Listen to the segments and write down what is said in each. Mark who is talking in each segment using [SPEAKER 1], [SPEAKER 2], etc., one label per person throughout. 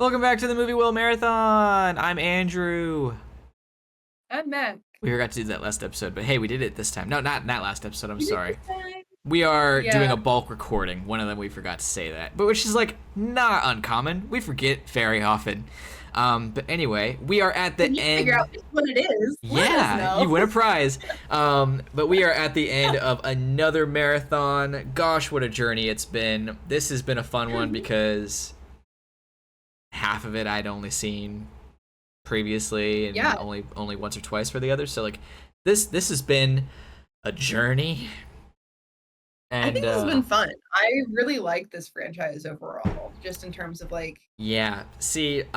[SPEAKER 1] Welcome back to the Movie Will Marathon. I'm Andrew.
[SPEAKER 2] I'm Mac.
[SPEAKER 1] We forgot to do that last episode, but hey, we did it this time. No, not that last episode. I'm
[SPEAKER 2] You did
[SPEAKER 1] sorry.
[SPEAKER 2] this time?
[SPEAKER 1] We are doing
[SPEAKER 2] Yeah.
[SPEAKER 1] a bulk recording. One of them we forgot to say that, but which is like not uncommon. We forget very often. But anyway, we are at the
[SPEAKER 2] Can you
[SPEAKER 1] end.
[SPEAKER 2] figure out what it is? Let us
[SPEAKER 1] Yeah, you
[SPEAKER 2] know.
[SPEAKER 1] win a prize. But we are at the end of another marathon. Gosh, what a journey it's been. This has been a fun one because half of it I'd only seen previously and
[SPEAKER 2] Yeah.
[SPEAKER 1] only once or twice for the others. So like this has been a journey.
[SPEAKER 2] I
[SPEAKER 1] And
[SPEAKER 2] think this has been fun. I really like this franchise overall, just in terms of like
[SPEAKER 1] yeah, see,
[SPEAKER 2] there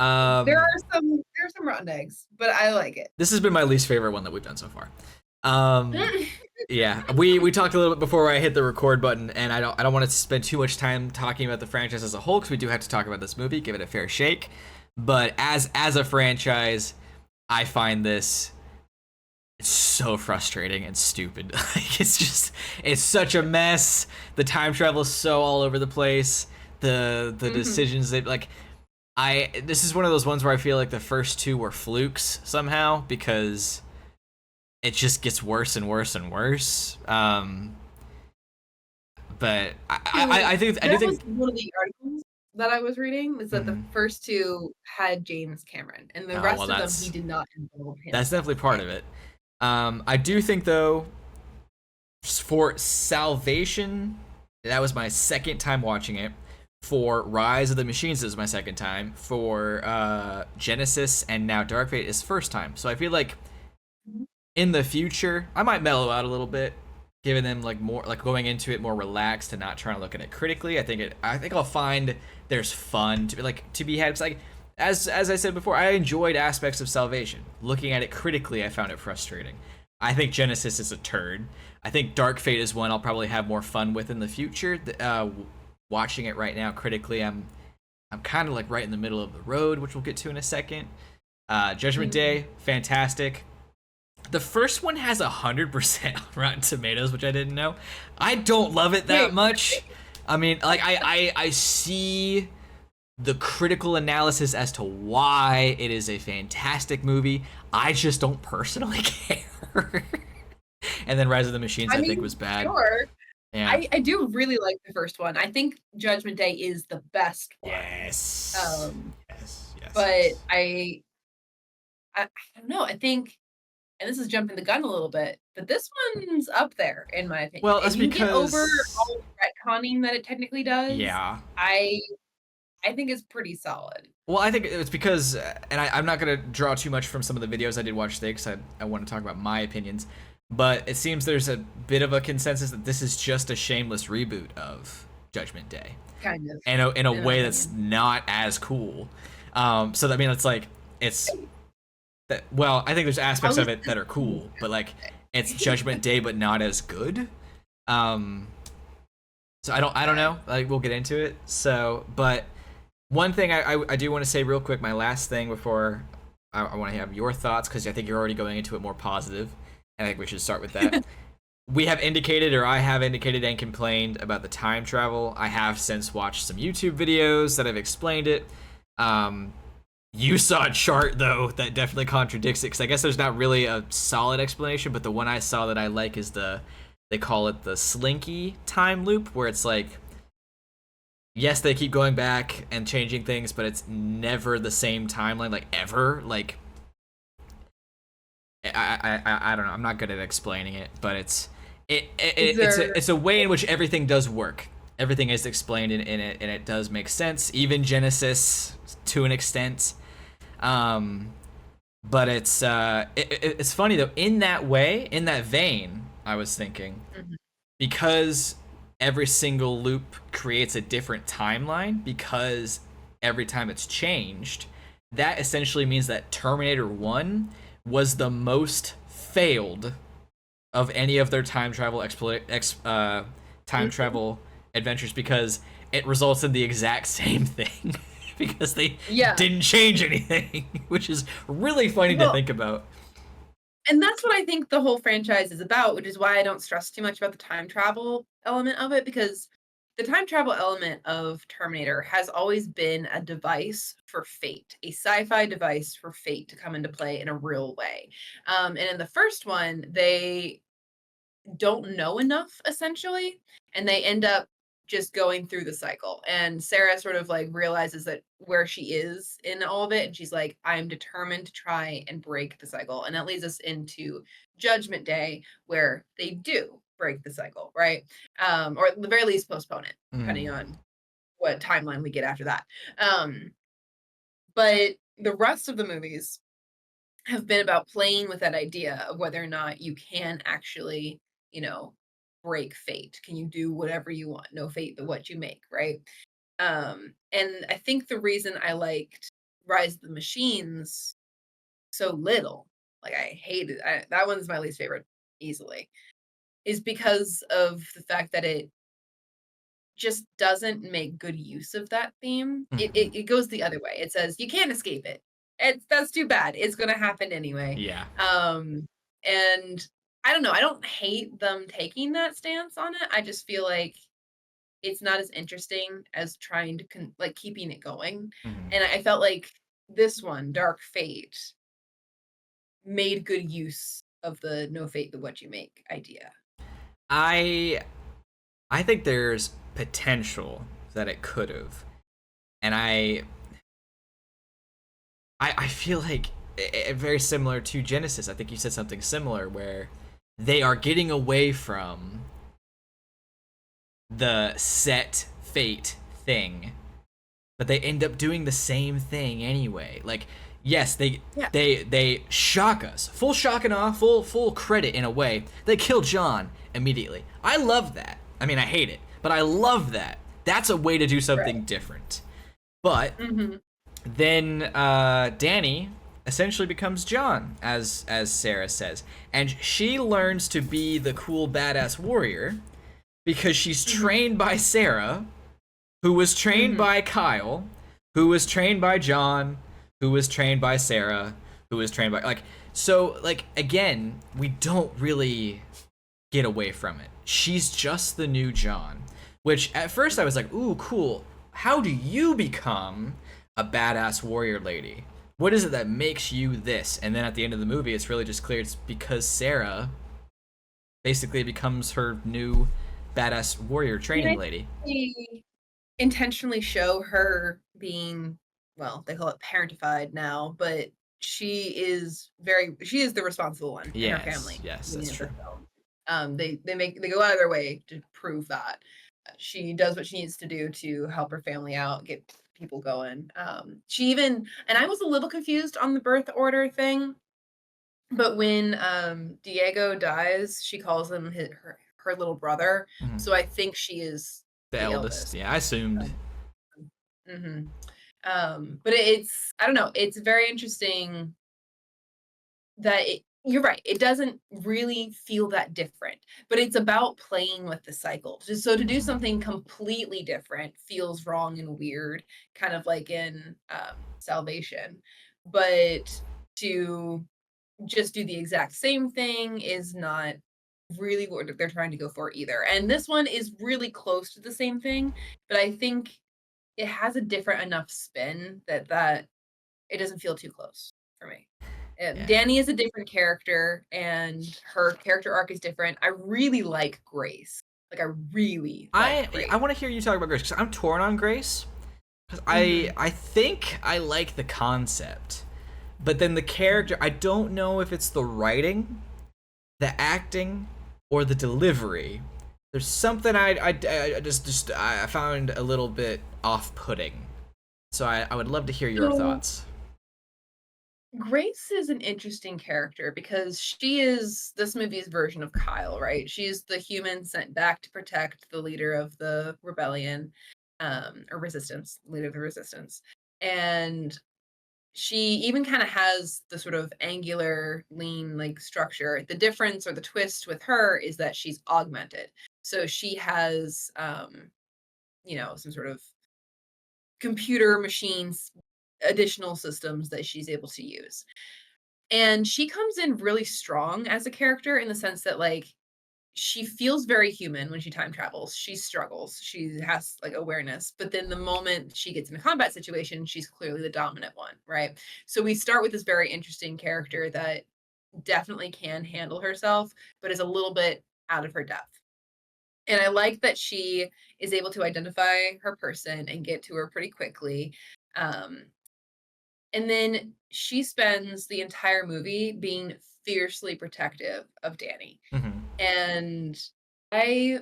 [SPEAKER 2] are some rotten eggs, but I like it.
[SPEAKER 1] this has been my least favorite one that we've done so far. Yeah, we talked a little bit before I hit the record button, and I don't want to spend too much time talking about the franchise as a whole because we do have to talk about this movie, give it a fair shake. But as a franchise, I find this it's so frustrating and stupid. Like it's such a mess. The time travel is so all over the place. The decisions that like this is one of those ones where I feel like the first two were flukes somehow because it just gets worse and worse and worse. But I think I do
[SPEAKER 2] That was
[SPEAKER 1] think
[SPEAKER 2] one of the articles that I was reading is that the
[SPEAKER 1] Mhm.
[SPEAKER 2] first two had James Cameron, and the
[SPEAKER 1] Oh
[SPEAKER 2] rest
[SPEAKER 1] well,
[SPEAKER 2] of them he did not involve
[SPEAKER 1] that's
[SPEAKER 2] himself
[SPEAKER 1] definitely part of
[SPEAKER 2] in.
[SPEAKER 1] it. I do think though, for Salvation, that was my second time watching it. For Rise of the Machines is my second time. For Genesis and now Dark Fate is first time. So I feel like in the future I might mellow out a little bit, giving them like more like going into it more relaxed and not trying to look at it critically. I think I'll find there's fun to be had. Cause like as I said before, I enjoyed aspects of Salvation. Looking at it critically, I found it frustrating. I think Genesis is a turd. I think Dark Fate is one I'll probably have more fun with in the future. Watching it right now critically, I'm kind of like right in the middle of the road, which we'll get to in a second. Judgment Day, fantastic. The first one has 100% Rotten Tomatoes, which I didn't know. I don't love it that
[SPEAKER 2] Wait,
[SPEAKER 1] much. I mean, like I see the critical analysis as to why it is a fantastic movie. I just don't personally care. And then Rise of the Machines,
[SPEAKER 2] I
[SPEAKER 1] I think,
[SPEAKER 2] mean,
[SPEAKER 1] was bad.
[SPEAKER 2] sure.
[SPEAKER 1] Yeah.
[SPEAKER 2] I do really like the first one. I think Judgment Day is the best one.
[SPEAKER 1] Yes.
[SPEAKER 2] Um,
[SPEAKER 1] Yes.
[SPEAKER 2] but
[SPEAKER 1] Yes.
[SPEAKER 2] I don't know. I think, and this is jumping the gun a little bit, but this one's up there in my opinion.
[SPEAKER 1] Well, that's
[SPEAKER 2] If you get over
[SPEAKER 1] because
[SPEAKER 2] all the retconning that it technically does,
[SPEAKER 1] yeah.
[SPEAKER 2] I I think it's pretty solid.
[SPEAKER 1] Well, I think it's because, and I'm not going to draw too much from some of the videos I did watch today because I want to talk about my opinions, but it seems there's a bit of a consensus that this is just a shameless reboot of Judgment Day,
[SPEAKER 2] Kind of,
[SPEAKER 1] and in a
[SPEAKER 2] in my
[SPEAKER 1] way that's
[SPEAKER 2] opinion.
[SPEAKER 1] not as cool. So I mean, it's like it's that. Well, I think there's
[SPEAKER 2] I
[SPEAKER 1] aspects
[SPEAKER 2] was
[SPEAKER 1] of it that are cool, but like it's Judgment Day, but not as good. Um, so I don't know. Like we'll get into it. So, but one thing I do want to say real quick, my last thing before I want to have your thoughts because I think you're already going into it more positive. I think we should start with that. We have indicated, or I have indicated and complained about the time travel. I have since watched some YouTube videos that have explained it. You saw a chart though that definitely contradicts it because I guess there's not really a solid explanation, but the one I saw that I like is they call it the Slinky time loop, where it's like yes, they keep going back and changing things, but it's never the same timeline, like ever. Like I don't know. I'm not good at explaining it, but
[SPEAKER 2] Is there
[SPEAKER 1] it's a way in which everything does work. Everything is explained in it, and it does make sense. Even Genesis to an extent. But it's funny though. In that way, in that vein, I was thinking
[SPEAKER 2] Mhm.
[SPEAKER 1] because every single loop creates a different timeline because every time it's changed, that essentially means that Terminator 1 was the most failed of any of their time travel adventures because it results in the exact same thing because they
[SPEAKER 2] Yeah.
[SPEAKER 1] didn't change anything, which is really funny to
[SPEAKER 2] Well,
[SPEAKER 1] think about.
[SPEAKER 2] and that's what I think the whole franchise is about, which is why I don't stress too much about the time travel element of it because the time travel element of Terminator has always been a device for fate, a sci-fi device for fate to come into play in a real way. And in the first one, they don't know enough essentially, and they end up just going through the cycle. And Sarah sort of like realizes that where she is in all of it, and she's like, I'm determined to try and break the cycle. And that leads us into Judgment Day, where they do break the cycle, right? Or at the very least postpone it, depending
[SPEAKER 1] Mm.
[SPEAKER 2] on what timeline we get after that. Um, but the rest of the movies have been about playing with that idea of whether or not you can actually, you know, break fate. Can you do whatever you want? No fate but what you make, right? And I think the reason I liked Rise of the Machines so little, like I hated that one's my least favorite easily, is because of the fact that it just doesn't make good use of that theme. It
[SPEAKER 1] Mhm.
[SPEAKER 2] it it goes the other way. It says, "You can't escape it." That's too bad. It's gonna happen anyway.
[SPEAKER 1] Yeah.
[SPEAKER 2] And I don't know, I don't hate them taking that stance on it. I just feel like it's not as interesting as trying to like, keeping it going.
[SPEAKER 1] Mhm.
[SPEAKER 2] And I felt like this one, Dark Fate, made good use of the "no fate but what you make" idea.
[SPEAKER 1] I I think there's potential that it could have, and I feel like very similar to Genesis. I think you said something similar where they are getting away from the set fate thing, but they end up doing the same thing anyway. Like, yes,
[SPEAKER 2] Yeah.
[SPEAKER 1] they shock us, full shock and awe, full credit in a way. They kill John immediately. I love that. I mean, I hate it, but I love that. That's a way to do
[SPEAKER 2] Right.
[SPEAKER 1] something different. But
[SPEAKER 2] Mhm.
[SPEAKER 1] then Danny essentially becomes John, as Sarah says, and she learns to be the cool badass warrior because she's
[SPEAKER 2] Mhm.
[SPEAKER 1] trained by Sarah, who was trained
[SPEAKER 2] Mhm.
[SPEAKER 1] by Kyle, who was trained by John, who was trained by Sarah, who was trained by like again, we don't really get away from it. She's just the new John, which at first I was like, "Ooh, cool. How do you become a badass warrior lady? What is it that makes you this?" And then at the end of the movie, it's really just clear it's because Sarah basically becomes her new badass warrior
[SPEAKER 2] And
[SPEAKER 1] training
[SPEAKER 2] I
[SPEAKER 1] lady.
[SPEAKER 2] they intentionally show her being, well, they call it parentified now, but she is the responsible one in her
[SPEAKER 1] Yes,
[SPEAKER 2] family at the
[SPEAKER 1] yes, that's
[SPEAKER 2] beginning of
[SPEAKER 1] true.
[SPEAKER 2] the film. They go out of their way to prove that. She does what she needs to do to help her family out, get people going. She even and I was a little confused on the birth order thing, but when, Diego dies, she calls him her little brother,
[SPEAKER 1] Mhm.
[SPEAKER 2] so I think she is
[SPEAKER 1] The
[SPEAKER 2] the
[SPEAKER 1] eldest,
[SPEAKER 2] eldest.
[SPEAKER 1] yeah, I assumed.
[SPEAKER 2] Um, mhm. But it's I don't know, it's very interesting that you're right, it doesn't really feel that different, but it's about playing with the cycle. Just so to do
[SPEAKER 1] Mhm.
[SPEAKER 2] something completely different feels wrong and weird, kind of like in, Salvation, but to just do the exact same thing is not really what they're trying to go for either. And this one is really close to the same thing, but I think it has a different enough spin that it doesn't feel too close for me.
[SPEAKER 1] Yeah.
[SPEAKER 2] Danny is a different character, and her character arc is different. I really like Grace. Like I really like
[SPEAKER 1] I
[SPEAKER 2] Grace.
[SPEAKER 1] want to hear you talk about Grace because I'm torn on Grace. Because
[SPEAKER 2] Mhm.
[SPEAKER 1] I think I like the concept, but then the character, I don't know if it's the writing, the acting, or the delivery. There's something I just I found a little bit off-putting. So I would love to hear your
[SPEAKER 2] So
[SPEAKER 1] thoughts.
[SPEAKER 2] Grace is an interesting character because she is this movie's version of Kyle, right? She's the human sent back to protect the leader of the rebellion, or resistance, leader of the resistance. And she even kind of has the sort of angular, lean like structure. The difference or the twist with her is that she's augmented. So she has, some sort of computer machines, additional systems that she's able to use. And she comes in really strong as a character in the sense that, like, she feels very human when she time travels. She struggles. She has like awareness, but then the moment she gets in a combat situation, she's clearly the dominant one, right? So we start with this very interesting character that definitely can handle herself, but is a little bit out of her depth. And I like that she is able to identify her person and get to her pretty quickly. Um, and then she spends the entire movie being fiercely protective of Danny.
[SPEAKER 1] Mm-hmm.
[SPEAKER 2] And I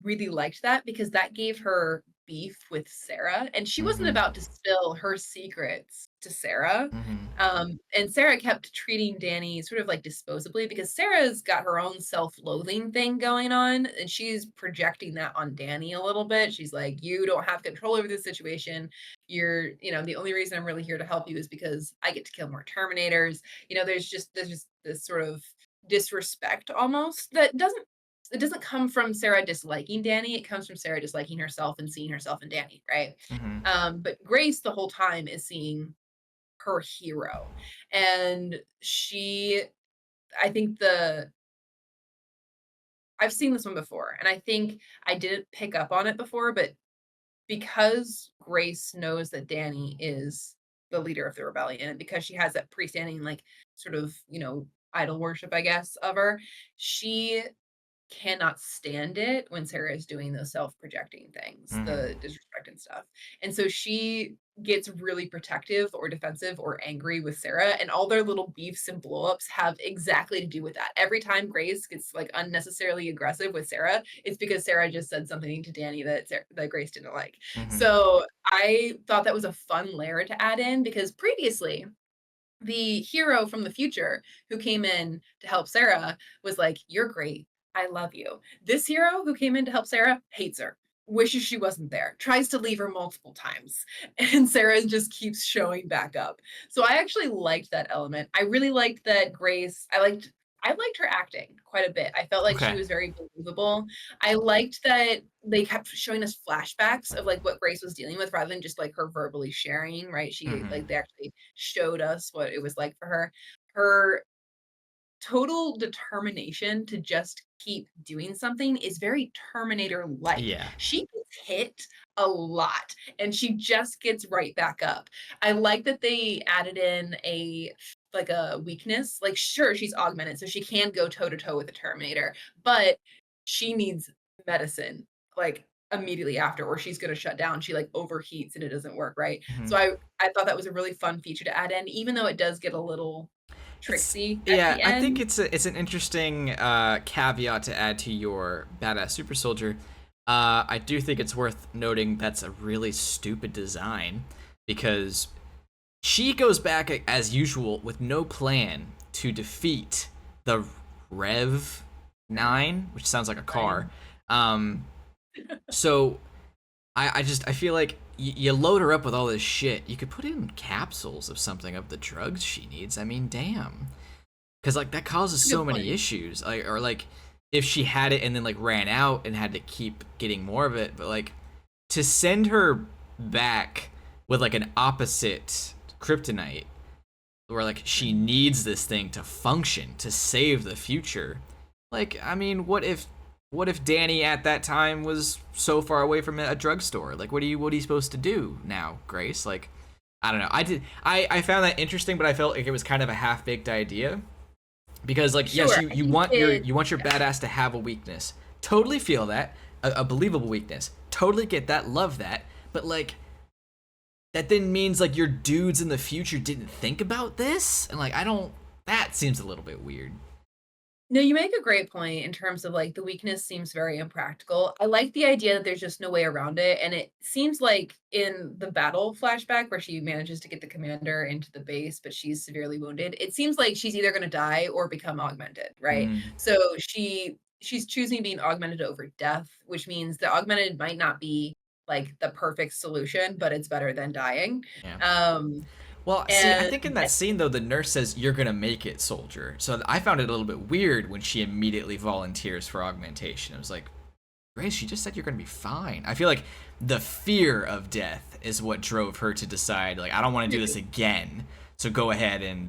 [SPEAKER 2] really liked that because that gave her beef with Sarah, and she wasn't
[SPEAKER 1] Mm-hmm.
[SPEAKER 2] about to spill her secrets to Sarah.
[SPEAKER 1] Mm-hmm.
[SPEAKER 2] And Sarah kept treating Danny sort of like disposably because Sarah's got her own self-loathing thing going on, and she's projecting that on Danny a little bit. She's like, "You don't have control over this situation. The only reason I'm really here to help you is because I get to kill more Terminators." There's just this sort of disrespect almost that doesn't come from Sarah disliking Danny. It comes from Sarah disliking herself and seeing herself in Danny, right?
[SPEAKER 1] Mm-hmm.
[SPEAKER 2] But Grace the whole time is seeing her hero, and I think I've seen this one before, and I think I didn't pick up on it before, but because Grace knows that Danny is the leader of the rebellion, and because she has that pre-standing like sort of idol worship, I guess, of her, she cannot stand it when Sarah is doing those self-projecting things,
[SPEAKER 1] Mm-hmm.
[SPEAKER 2] the disrespect and stuff. And so she gets really protective or defensive or angry with Sarah, and all their little beefs and blowups have exactly to do with that. Every time Grace gets like unnecessarily aggressive with Sarah, it's because Sarah just said something to Danny that Grace didn't like.
[SPEAKER 1] Mm-hmm.
[SPEAKER 2] So I thought that was a fun layer to add in because previously the hero from the future who came in to help Sarah was like, "You're great. I love you." This hero who came in to help Sarah hates her, wishes she wasn't there, tries to leave her multiple times, and Sarah just keeps showing back up. So I actually liked that element. I really liked that I liked her acting quite a bit. I felt like she
[SPEAKER 1] Okay.
[SPEAKER 2] was very believable. I liked that they kept showing us flashbacks of like what Grace was dealing with rather than just like her verbally sharing, right? She
[SPEAKER 1] Mm-hmm.
[SPEAKER 2] like they actually showed us what it was like for her. Her total determination to just keep doing something is very Terminator like.
[SPEAKER 1] Yeah.
[SPEAKER 2] She gets hit a lot and she just gets right back up. I like that they added in a weakness. Like sure, she's augmented so she can go toe to toe with the Terminator, but she needs medicine like immediately after or she's going to shut down. She like overheats and it doesn't work, right?
[SPEAKER 1] Mm-hmm.
[SPEAKER 2] So I thought that was a really fun feature to add in even though it does get a little
[SPEAKER 1] It's
[SPEAKER 2] tricksy at
[SPEAKER 1] yeah,
[SPEAKER 2] the
[SPEAKER 1] I think
[SPEAKER 2] end.
[SPEAKER 1] it's an interesting caveat to add to your badass super soldier. I do think it's worth noting that's a really stupid design because she goes back as usual with no plan to defeat the Rev 9, which sounds like a car.
[SPEAKER 2] Fine.
[SPEAKER 1] Um, so I feel like you load her up with all this shit. You could put in capsules of something of the drugs she needs. I mean, damn, because like that causes
[SPEAKER 2] That's a
[SPEAKER 1] so
[SPEAKER 2] good
[SPEAKER 1] many
[SPEAKER 2] point.
[SPEAKER 1] issues. Like or like if she had it and then like ran out and had to keep getting more of it, but like to send her back with like an opposite kryptonite where like she
[SPEAKER 2] Mhm.
[SPEAKER 1] needs this thing to function to save the future. Like, I mean, what if Danny at that time was so far away from a drugstore? Like, what are you supposed to do now, Grace? Like, I don't know. I found that interesting, but I felt like it was kind of a half baked idea because like yes,
[SPEAKER 2] Sure,
[SPEAKER 1] you
[SPEAKER 2] I
[SPEAKER 1] you
[SPEAKER 2] think
[SPEAKER 1] want your
[SPEAKER 2] it
[SPEAKER 1] you want your
[SPEAKER 2] yeah.
[SPEAKER 1] badass to have a weakness. Totally feel that a believable weakness. Totally get that. Love that. But like that then means like your dudes in the future didn't think about this and like I don't that seems a little bit weird.
[SPEAKER 2] No, you make a great point in terms of, like, the weakness seems very impractical. I like the idea that there's just no way around it, and it seems like in the battle flashback where she manages to get the commander into the base, but she's severely wounded, it seems like she's either gonna die or become augmented, right?
[SPEAKER 1] Mm,
[SPEAKER 2] So she's choosing being augmented over death, which means the augmented might not be, like, the perfect solution, but it's better than dying.
[SPEAKER 1] yeah.
[SPEAKER 2] Um,
[SPEAKER 1] Well, see, I
[SPEAKER 2] and
[SPEAKER 1] think in that scene though, the nurse says you're gonna make it, soldier. So I found it a little bit weird when she immediately volunteers for augmentation. It was like, Grace, she just said you're gonna be fine. I feel like the fear of death is what drove her to decide, like, I don't want to do this again. So go ahead and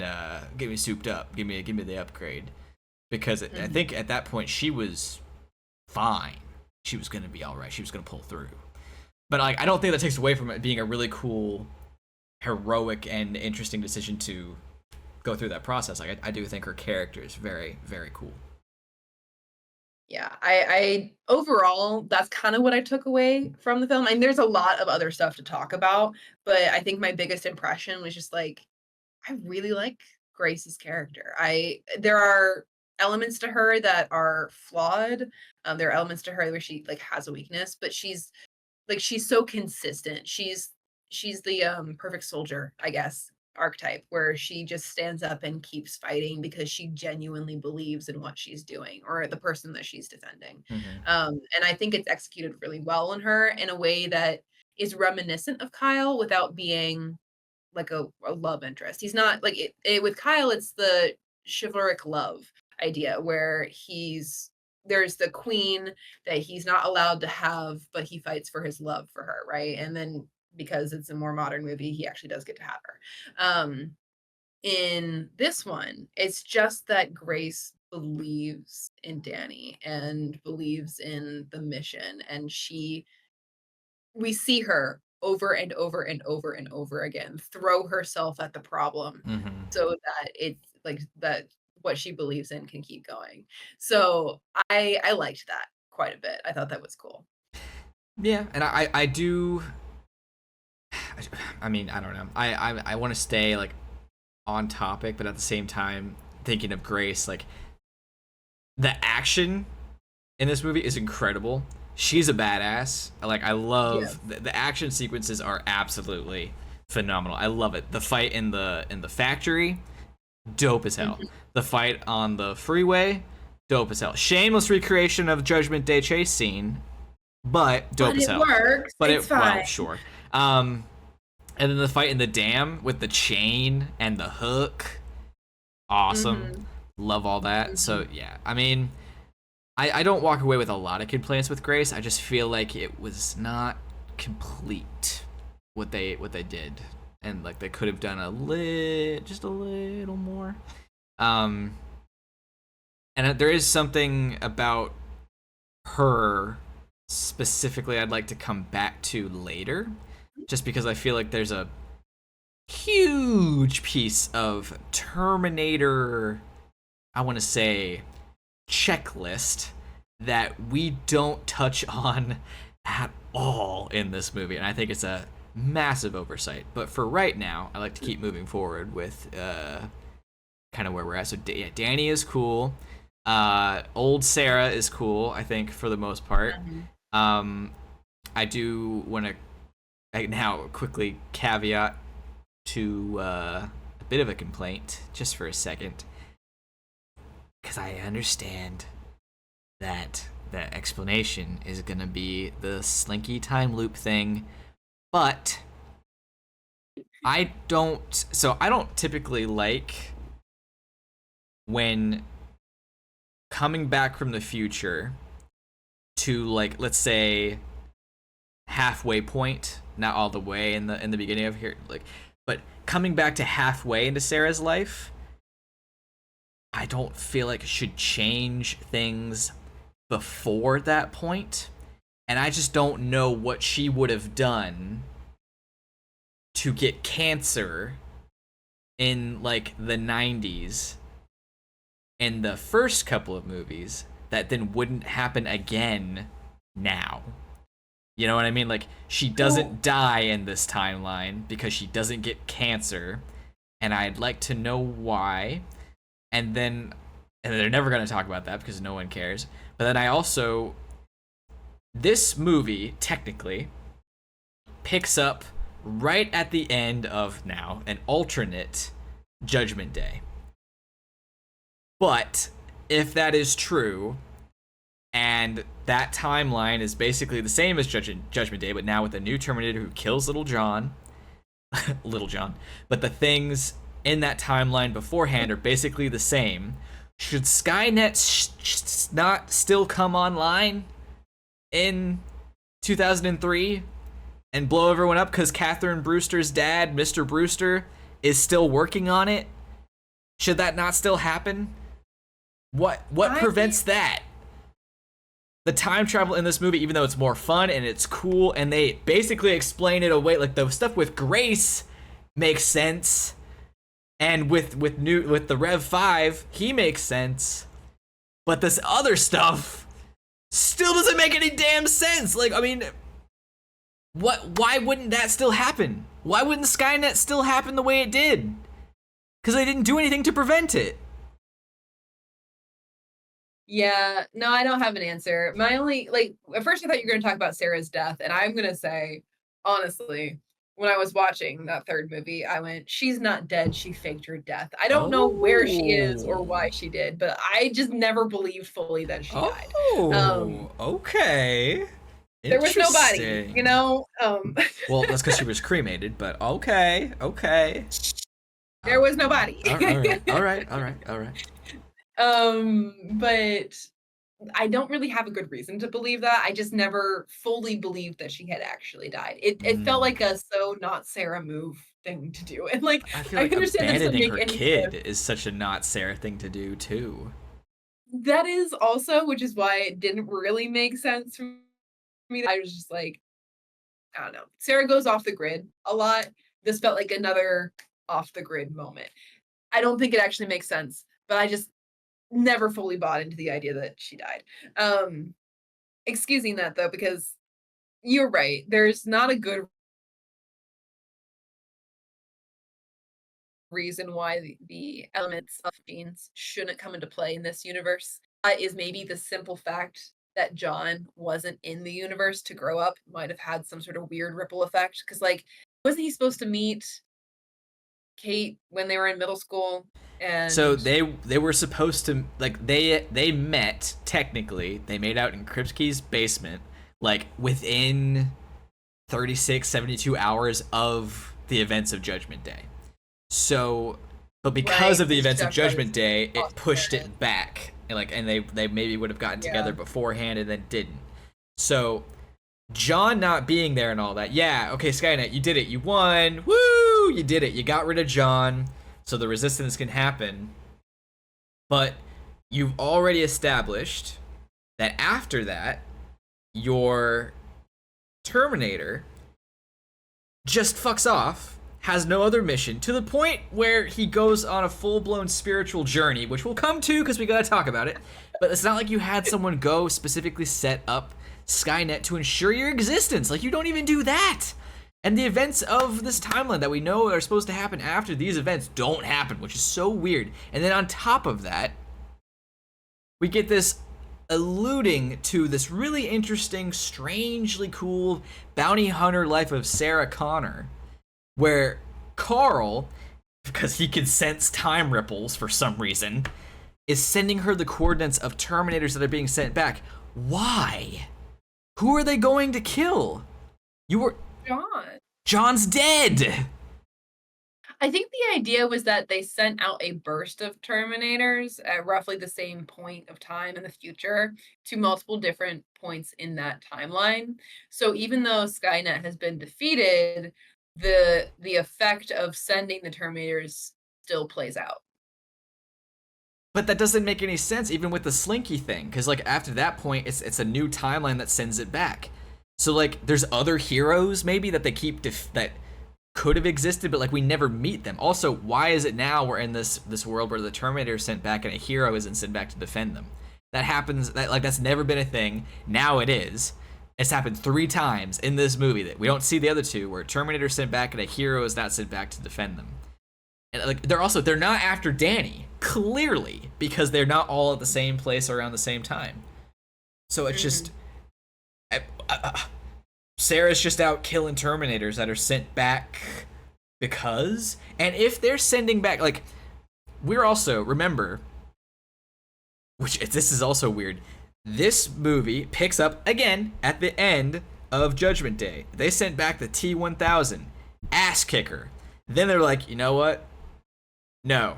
[SPEAKER 1] get me souped up. Give me the upgrade. Because I
[SPEAKER 2] Mhm.
[SPEAKER 1] think at that point she was fine. She was gonna be all right. She was gonna pull through. But like, I don't think that takes away from it being a really cool, heroic, and interesting decision to go through that process. Like, I do think her character is very, very cool.
[SPEAKER 2] Yeah, I overall, that's kind of what I took away from the film. And there's a lot of other stuff to talk about, but I think my biggest impression was just like, I really like Grace's character. There are elements to her that are flawed. There are elements to her where she like has a weakness, but she's so consistent. She's the perfect soldier, I guess, archetype where she just stands up and keeps fighting because she genuinely believes in what she's doing or the person that she's defending.
[SPEAKER 1] Mm-hmm.
[SPEAKER 2] And I think it's executed really well in her in a way that is reminiscent of Kyle without being like a love interest. He's not like it with Kyle, it's the chivalric love idea where there's the queen that he's not allowed to have, but he fights for his love for her, right? And then because it's a more modern movie, he actually does get to have her. In this one, it's just that Grace believes in Danny and believes in the mission, and we see her over and over and over and over again throw herself at the problem
[SPEAKER 1] Mm-hmm.
[SPEAKER 2] so that it's like that what she believes in can keep going. So I liked that quite a bit. I thought that was cool.
[SPEAKER 1] Yeah, and I do. I mean, I don't know. I want to stay like on topic, but at the same time, thinking of Grace, like the action in this movie is incredible. She's a badass. Like, I love the action sequences are absolutely phenomenal. I love it. The fight in the factory, dope as hell. The fight on the freeway, dope as hell. Shameless recreation of Judgment Day chase scene, but dope as hell.
[SPEAKER 2] But it works.
[SPEAKER 1] But
[SPEAKER 2] it's fine.
[SPEAKER 1] well, sure. And then the fight in the dam with the chain and the hook, awesome. Love all that. So yeah, I mean, I don't walk away with a lot of complaints with Grace. I just feel like it was not complete what they did, and like they could have done just a little more. And there is something about her specifically I'd like to come back to later, just because I feel like there's a huge piece of Terminator, I want to say, checklist that we don't touch on at all in this movie, and I think it's a massive oversight. But for right now, I like to keep moving forward with kind of where we're at. So yeah, Danny is cool. Old Sarah is cool, I think, for the most part. I do want to now quickly caveat to a bit of a complaint, just for a second, because I understand that the explanation is going to be the slinky time loop thing, but I don't typically like when coming back from the future to, like, let's say halfway point, not all the way in the beginning of here, like, but coming back to halfway into Sarah's life, I don't feel like it should change things before that point. And I just don't know what she would have done to get cancer in like the 90s in the first couple of movies that then wouldn't happen again now. You know what I mean? Like, she doesn't die in this timeline because she doesn't get cancer, and I'd like to know why. And they're never going to talk about that because no one cares. But then I also, this movie technically picks up right at the end of now an alternate Judgment Day. But if that is true, and that timeline is basically the same as Judgment Day, but now with a new Terminator who kills Little John, but the things in that timeline beforehand are basically the same, should Skynet not still come online in 2003 and blow everyone up because Catherine Brewster's dad, Mr. Brewster, is still working on it? Should that not still happen? What prevents that? the time travel in this movie, even though it's more fun and it's cool, and they basically explain it away, like the stuff with Grace makes sense, and with the Rev 5, he makes sense, but this other stuff still doesn't make any damn sense. Like, I mean, why wouldn't that still happen? Why wouldn't Skynet still happen the way it did? Because they didn't do anything to prevent it.
[SPEAKER 2] Yeah, no, I don't have an answer. My only, like, at first I thought you were going to talk about Sarah's death, and I'm going to say, honestly, when I was watching that third movie, I went, she's not dead, she faked her death. I don't know where she is or why she did, but I just never believed fully that she died.
[SPEAKER 1] Okay.
[SPEAKER 2] There was no body, you know?
[SPEAKER 1] Well, that's because she was cremated, but okay.
[SPEAKER 2] There was no body.
[SPEAKER 1] All right.
[SPEAKER 2] But I don't really have a good reason to believe that. I just never fully believed that she had actually died. It felt like a so not Sarah move thing to do. And like
[SPEAKER 1] I feel like
[SPEAKER 2] understand that doesn't
[SPEAKER 1] abandoning
[SPEAKER 2] make
[SPEAKER 1] her
[SPEAKER 2] any
[SPEAKER 1] kid
[SPEAKER 2] sense.
[SPEAKER 1] is such a not Sarah thing to do too.
[SPEAKER 2] That is also, which is why it didn't really make sense for me. I was just like, I don't know. Sarah goes off the grid a lot. This felt like another off the grid moment. I don't think it actually makes sense, but I just never fully bought into the idea that she died. Excusing that though, because you're right. There's not a good reason why the elements of genes shouldn't come into play in this universe. That is maybe the simple fact that John wasn't in the universe to grow up might have had some sort of weird ripple effect. Because like, wasn't he supposed to meet Kate when they were in middle school? And
[SPEAKER 1] So they were supposed to, like, they met technically. They made out in Kripke's basement, like within 36, 72 hours of the events of Judgment Day. So, but because
[SPEAKER 2] right,
[SPEAKER 1] of the events of
[SPEAKER 2] Jeff
[SPEAKER 1] Judgment
[SPEAKER 2] was
[SPEAKER 1] Day, it
[SPEAKER 2] off
[SPEAKER 1] pushed
[SPEAKER 2] planet.
[SPEAKER 1] it back. And like, and they maybe would have gotten together
[SPEAKER 2] Yeah.
[SPEAKER 1] beforehand and then didn't. So John not being there and all that. Yeah, okay, Skynet, you did it. You won. Woo! You did it. You got rid of John, so the resistance can happen. But you've already established that after that, your Terminator just fucks off, has no other mission, to the point where he goes on a full-blown spiritual journey, which we'll come to because we gotta talk about it. But it's not like you had someone go specifically set up Skynet to ensure your existence. Like, you don't even do that. And the events of this timeline that we know are supposed to happen after these events don't happen, which is so weird. And then on top of that, we get this alluding to this really interesting, strangely cool bounty hunter life of Sarah Connor, where Carl, because he can sense time ripples for some reason, is sending her the coordinates of Terminators that are being sent back. Why? Who are they going to kill? John's dead.
[SPEAKER 2] I think the idea was that they sent out a burst of Terminators at roughly the same point of time in the future to multiple different points in that timeline. So even though Skynet has been defeated, the effect of sending the Terminators still plays out.
[SPEAKER 1] But that doesn't make any sense, even with the Slinky thing, because like after that point, it's a new timeline that sends it back. So like, there's other heroes maybe that they keep that could have existed, but like we never meet them. Also, why is it now we're in this world where the Terminator is sent back and a hero isn't sent back to defend them? That happens. That's never been a thing. Now it is. It's happened 3 times in this movie that we don't see the other 2, where Terminator is sent back and a hero is not sent back to defend them. And like they're not after Danny, clearly, because they're not all at the same place around the same time. So it's just Sarah's just out killing Terminators that are sent back because, and if they're sending back, like, we're also, remember, which this is also weird, this movie picks up again at the end of Judgment Day. They sent back the T-1000 ass kicker. Then they're like, you know what? No.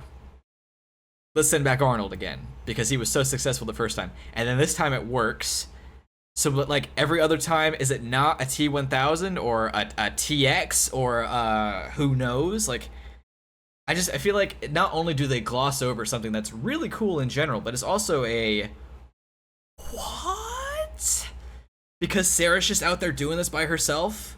[SPEAKER 1] Let's send back Arnold again because he was so successful the first time. And then this time it works. So, but like every other time, is it not a T-1000 or a TX or who knows? Like, I feel like not only do they gloss over something that's really cool in general, but it's also a what? because Sarah's just out there doing this by herself,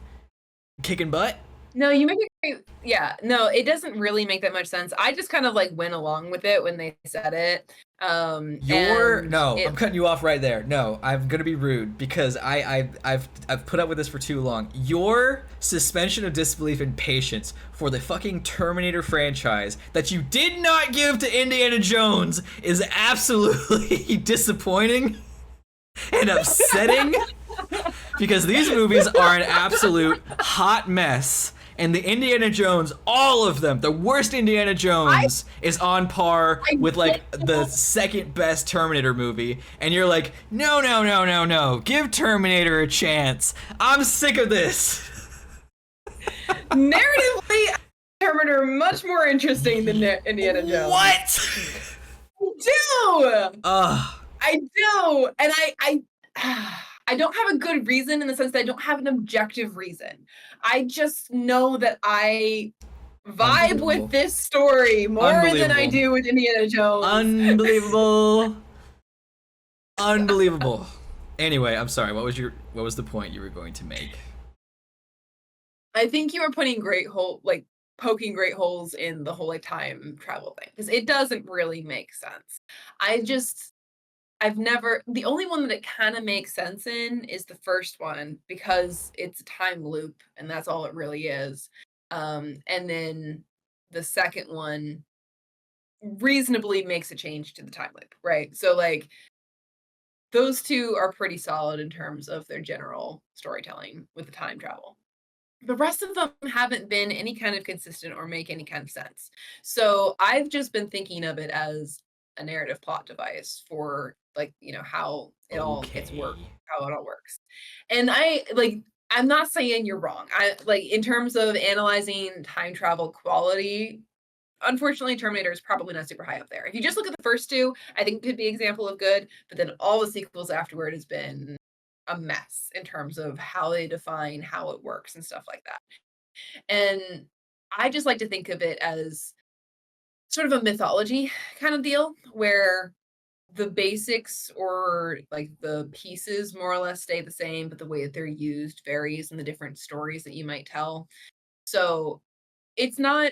[SPEAKER 1] kicking butt.
[SPEAKER 2] No, you make it. Yeah, no, it doesn't really make that much sense. I just kind of like went along with it when they said it.
[SPEAKER 1] I'm cutting you off right there. No, I'm gonna be rude because I've put up with this for too long. Your suspension of disbelief and patience for the fucking Terminator franchise that you did not give to Indiana Jones is absolutely disappointing and upsetting because these movies are an absolute hot mess. And the Indiana Jones, all of them, the worst Indiana Jones is on par with like the second best Terminator movie. And you're like, no, give Terminator a chance. I'm sick of this.
[SPEAKER 2] Narratively, Terminator much more interesting than Indiana Jones.
[SPEAKER 1] What?
[SPEAKER 2] I do, and I don't have a good reason in the sense that I don't have an objective reason. I just know that I vibe with this story more than I do with Indiana Jones.
[SPEAKER 1] Unbelievable. Anyway, I'm sorry. What was the point you were going to make?
[SPEAKER 2] I think you were putting poking great holes in the whole like time travel thing because it doesn't really make sense. The only one that it kind of makes sense in is the first one because it's a time loop and that's all it really is. And then the second one reasonably makes a change to the time loop, right? So like those two are pretty solid in terms of their general storytelling with the time travel. The rest of them haven't been any kind of consistent or make any kind of sense. So I've just been thinking of it as a narrative plot device for like, how it all gets worked, how it all works. And I'm not saying you're wrong. I like in terms of analyzing time travel quality, unfortunately Terminator is probably not super high up there. If you just look at the first two, I think it could be an example of good, but then all the sequels afterward has been a mess in terms of how they define how it works and stuff like that. And I just like to think of it as sort of a mythology kind of deal where the basics or like the pieces more or less stay the same, but the way that they're used varies in the different stories that you might tell. So it's not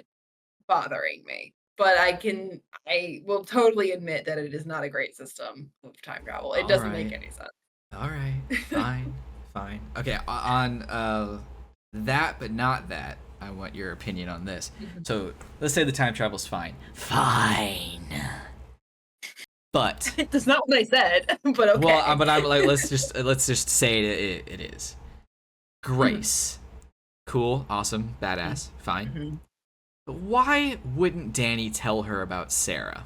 [SPEAKER 2] bothering me, but I will totally admit that it is not a great system of time travel. It doesn't make any sense.
[SPEAKER 1] All right, fine. Okay, on that, but not that. I want your opinion on this. So let's say the time travel's fine. Fine. But
[SPEAKER 2] that's not what I said. But okay.
[SPEAKER 1] Well, but I'm like, let's just say it is. Grace, cool, awesome, badass, fine. But why wouldn't Danny tell her about Sarah?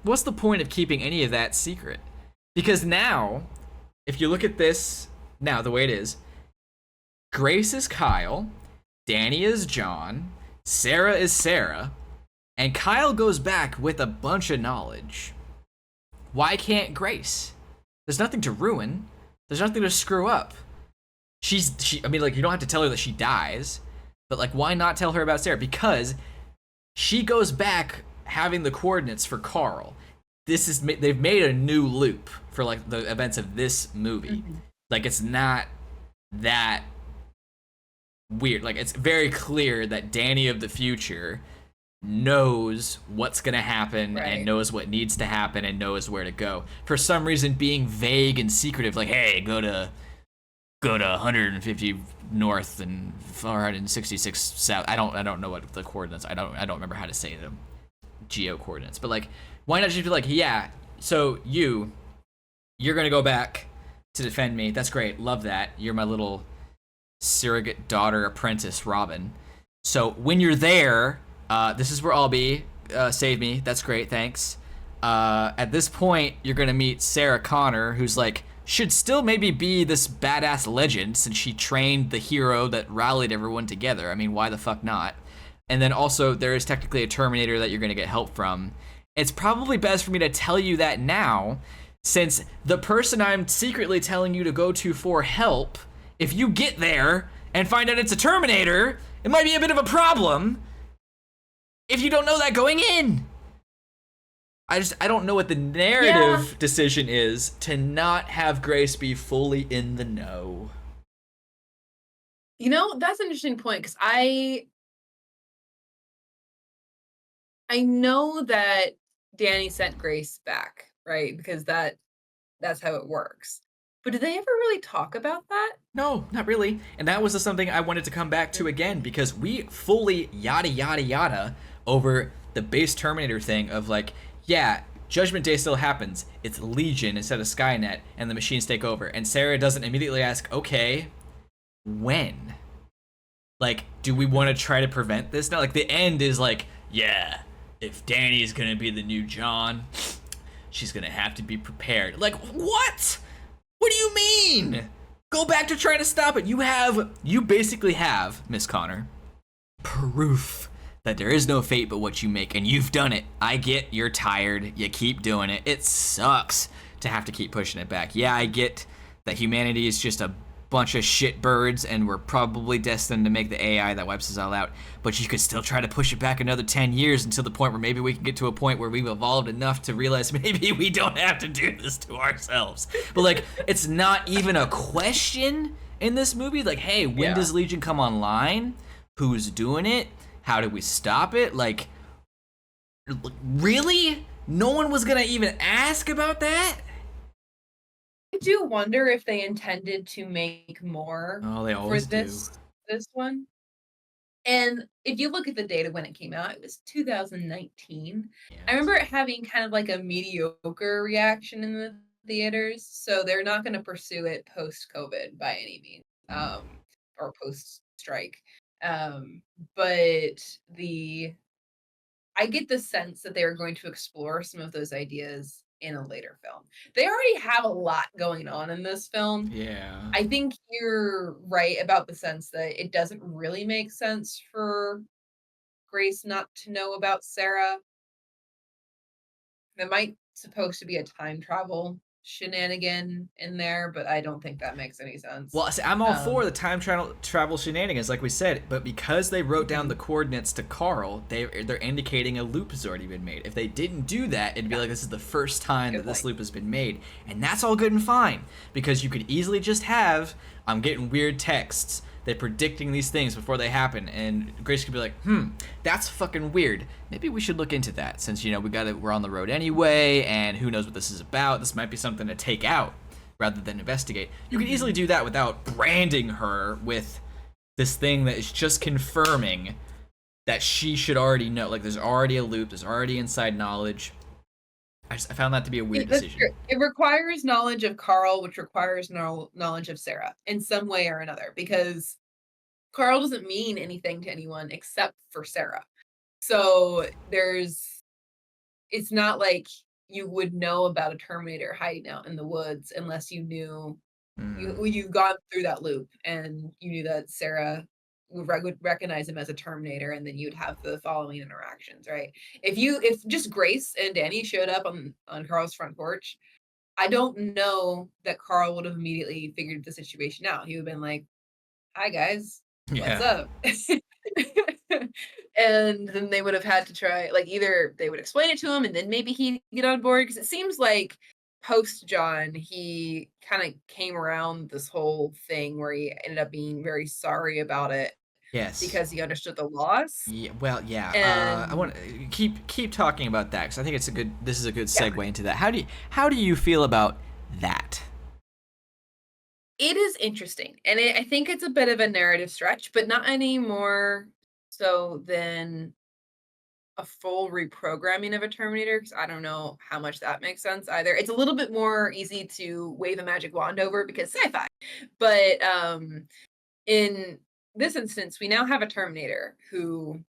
[SPEAKER 1] What's the point of keeping any of that secret? Because now, if you look at this now the way it is, Grace is Kyle, Danny is John, Sarah is Sarah, and Kyle goes back with a bunch of knowledge. Why can't Grace? There's nothing to ruin. There's nothing to screw up. You don't have to tell her that she dies, but like, why not tell her about Sarah? Because she goes back having the coordinates for Carl. They've made a new loop for like the events of this movie. Like, it's not that weird. Like, it's very clear that Danny of the future knows what's gonna happen and knows what needs to happen and knows where to go. For some reason, being vague and secretive, like, hey, go to 150 north and 466 south. I don't know what the coordinates. I don't remember how to say them, geo coordinates. But like, why not just be like, yeah, so you're gonna go back to defend me. That's great. Love that. You're my little surrogate daughter apprentice, Robin. So when you're there, this is where I'll be. Save me. That's great. Thanks. At this point, you're gonna meet Sarah Connor, who's like, should still maybe be this badass legend since she trained the hero that rallied everyone together. I mean, why the fuck not? And then also, there is technically a Terminator that you're gonna get help from. It's probably best for me to tell you that now, since the person I'm secretly telling you to go to for help, if you get there and find out it's a Terminator, it might be a bit of a problem if you don't know that going in. I don't know what the
[SPEAKER 2] Yeah,
[SPEAKER 1] narrative decision is to not have Grace be fully in the know.
[SPEAKER 2] that's an interesting point because I know that Danny sent Grace back, right? Because that's how it works. But did they ever really talk about that?
[SPEAKER 1] No, not really. And that was something I wanted to come back to again because we fully yada yada yada over the base Terminator thing of like, yeah, Judgment Day still happens. It's Legion instead of Skynet, and the machines take over. And Sarah doesn't immediately ask, okay, when? Like, do we want to try to prevent this now? Like, the end is like, yeah, if Danny's gonna be the new John, she's gonna have to be prepared. Like, what? What do you mean? Go back to trying to stop it. You basically have, Miss Connor, proof that there is no fate but what you make, and you've done it. I get you're tired. You keep doing it. It sucks to have to keep pushing it back. Yeah, I get that humanity is just a bunch of shit birds and we're probably destined to make the AI that wipes us all out. But you could still try to push it back another 10 years until the point where maybe we can get to a point where we've evolved enough to realize maybe we don't have to do this to ourselves. But like, it's not even a question in this movie. Like, hey, when
[SPEAKER 2] Yeah.
[SPEAKER 1] does Legion come online? Who's doing it? How do we stop it? Like, really? No one was gonna even ask about that?
[SPEAKER 2] I do wonder if they intended to make more
[SPEAKER 1] Oh, they
[SPEAKER 2] for
[SPEAKER 1] always do.
[SPEAKER 2] this one. And if you look at the data when it came out, it was 2019. I
[SPEAKER 1] Yes.
[SPEAKER 2] remember it having kind of like a mediocre reaction in the theaters, so they're not going to pursue it post COVID by any means, or post strike. Um, but the I get the sense that they are going to explore some of those ideas in a later film. They already have a lot going on in this film.
[SPEAKER 1] Yeah.
[SPEAKER 2] I think you're right about the sense that it doesn't really make sense for Grace not to know about Sarah. There might supposed to be a time travel shenanigan in there, but I don't think that makes any sense.
[SPEAKER 1] Well, see, I'm all for
[SPEAKER 2] Um,
[SPEAKER 1] the time travel shenanigans, like we said, but because they wrote down the
[SPEAKER 2] mhm,
[SPEAKER 1] coordinates to Carl, they're indicating a loop has already been made. If they didn't do that, it'd be
[SPEAKER 2] yeah,
[SPEAKER 1] like this is the first time that
[SPEAKER 2] good
[SPEAKER 1] this
[SPEAKER 2] point.
[SPEAKER 1] loop has been made, and that's all good and fine because you could easily just have I'm getting weird texts. They're predicting these things before they happen, and Grace could be like, that's fucking weird. Maybe we should look into that since we're on the road anyway, and who knows what this is about. This might be something to take out rather than investigate. You could easily
[SPEAKER 2] Mhm.
[SPEAKER 1] do that without branding her with this thing that is just confirming that she should already know. Like, there's already a loop, there's already inside knowledge. I found that to be a weird
[SPEAKER 2] That's true.
[SPEAKER 1] decision.
[SPEAKER 2] It requires knowledge of Carl, which requires knowledge of Sarah in some way or another, because Carl doesn't mean anything to anyone except for Sarah. So it's not like you would know about a Terminator hiding out in the woods unless you knew
[SPEAKER 1] Mm.
[SPEAKER 2] you've gone through that loop and you knew that Sarah would recognize him as a Terminator, and then you'd have the following interactions, right? If just Grace and Danny showed up on Carl's front porch, I don't know that Carl would have immediately figured the situation out. He would have been like, "Hi guys, what's
[SPEAKER 1] Yeah.
[SPEAKER 2] up?" And then they would have had to try, like, either they would explain it to him and then maybe he'd get on board, because it seems like post John, he kind of came around this whole thing where he ended up being very sorry about it
[SPEAKER 1] Yes.
[SPEAKER 2] because he understood the loss.
[SPEAKER 1] Yeah, well, yeah. I
[SPEAKER 2] And
[SPEAKER 1] want to keep talking about that because I think this is a good
[SPEAKER 2] yeah,
[SPEAKER 1] segue into that. How do you feel about that?
[SPEAKER 2] it is interesting. And I think it's a bit of a narrative stretch, but not any more so than a full reprogramming of a Terminator, because I don't know how much that makes sense either. It's a little bit more easy to wave a magic wand over because sci-fi. But in this instance, we now have a Terminator who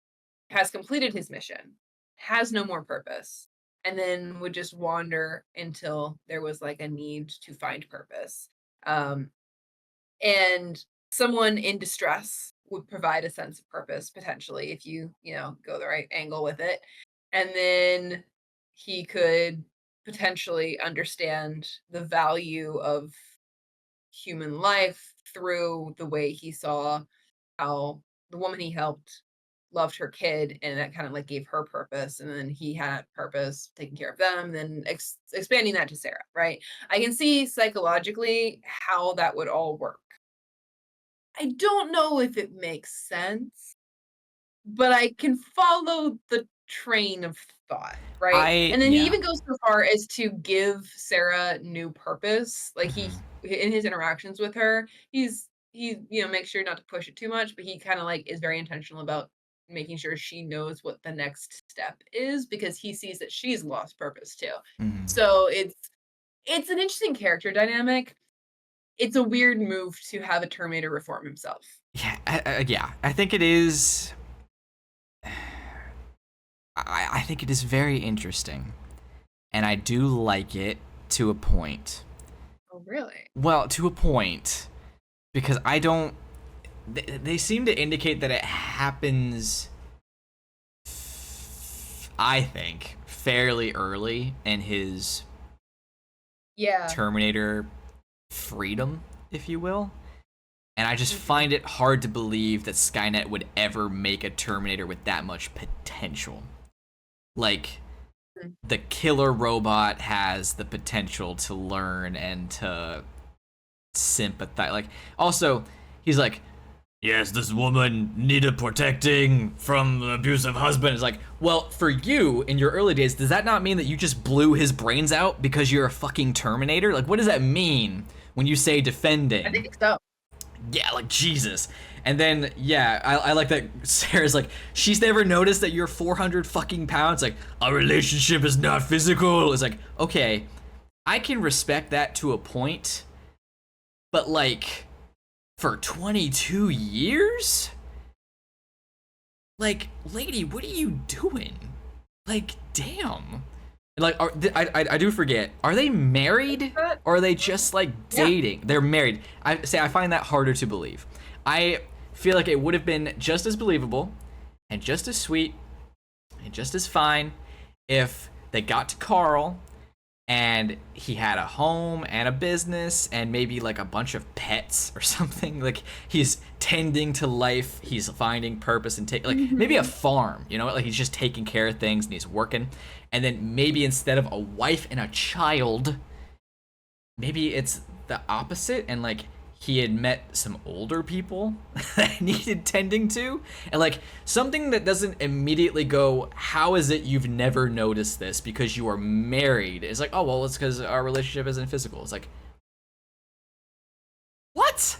[SPEAKER 2] has completed his mission, has no more purpose, and then would just wander until there was like a need to find purpose. Um, and someone in distress would provide a sense of purpose potentially if you go the right angle with it. And then he could potentially understand the value of human life through the way he saw how the woman he helped loved her kid, and that kind of like gave her purpose, and then he had purpose taking care of them, and then expanding that to Sarah, right? I can see psychologically how that would all work. I don't know if it makes sense, but I can follow the train of thought, right? And then he
[SPEAKER 1] Yeah.
[SPEAKER 2] even goes so far as to give Sarah new purpose. Like he
[SPEAKER 1] Mhm.
[SPEAKER 2] in his interactions with her, he makes sure not to push it too much, but he kind of like is very intentional about making sure she knows what the next step is because he sees that she's lost purpose too.
[SPEAKER 1] Mhm.
[SPEAKER 2] So it's an interesting character dynamic. It's a weird move to have a Terminator reform himself.
[SPEAKER 1] Yeah, yeah. I think it is. I think it is very interesting, and I do like it to a point.
[SPEAKER 2] Oh, really?
[SPEAKER 1] Well, to a point, because I don't. They seem to indicate that it happens. I think fairly early in his
[SPEAKER 2] Yeah.
[SPEAKER 1] Terminator freedom, if you will. And I just
[SPEAKER 2] Mhm.
[SPEAKER 1] find it hard to believe that Skynet would ever make a Terminator with that much potential. Like,
[SPEAKER 2] Mm.
[SPEAKER 1] the killer robot has the potential to learn and to sympathize. Like, also, he's like, yes, this woman needed protecting from an abusive husband. It's like, well, for you in your early days, does that not mean that you just blew his brains out because you're a fucking Terminator? Like, what does that mean when you say
[SPEAKER 2] I
[SPEAKER 1] defending?
[SPEAKER 2] think so.
[SPEAKER 1] Yeah, like Jesus. And then, yeah, I like that Sarah's like, she's never noticed that you're 400 fucking pounds. Like, our relationship is not physical. It's like, okay, I can respect that to a point, but like, for 22 years? Like, lady, what are you doing? Like, damn. Like, I do forget. Are they married,
[SPEAKER 2] But
[SPEAKER 1] or are they just like
[SPEAKER 2] yeah.
[SPEAKER 1] dating? They're married. I find that harder to believe. I feel like it would have been just as believable, and just as sweet, and just as fine if they got to Carl and he had a home and a business and maybe like a bunch of pets or something. Like, he's tending to life, he's finding purpose and take like maybe a
[SPEAKER 2] Mhm.
[SPEAKER 1] farm, you know, like he's just taking care of things and he's working. And then maybe instead of a wife and a child, maybe it's the opposite, and like he had met some older people that needed tending to, and like something that doesn't immediately go, how is it you've never noticed this because you are married? It's like, oh well, it's because our relationship isn't physical. It's like, what?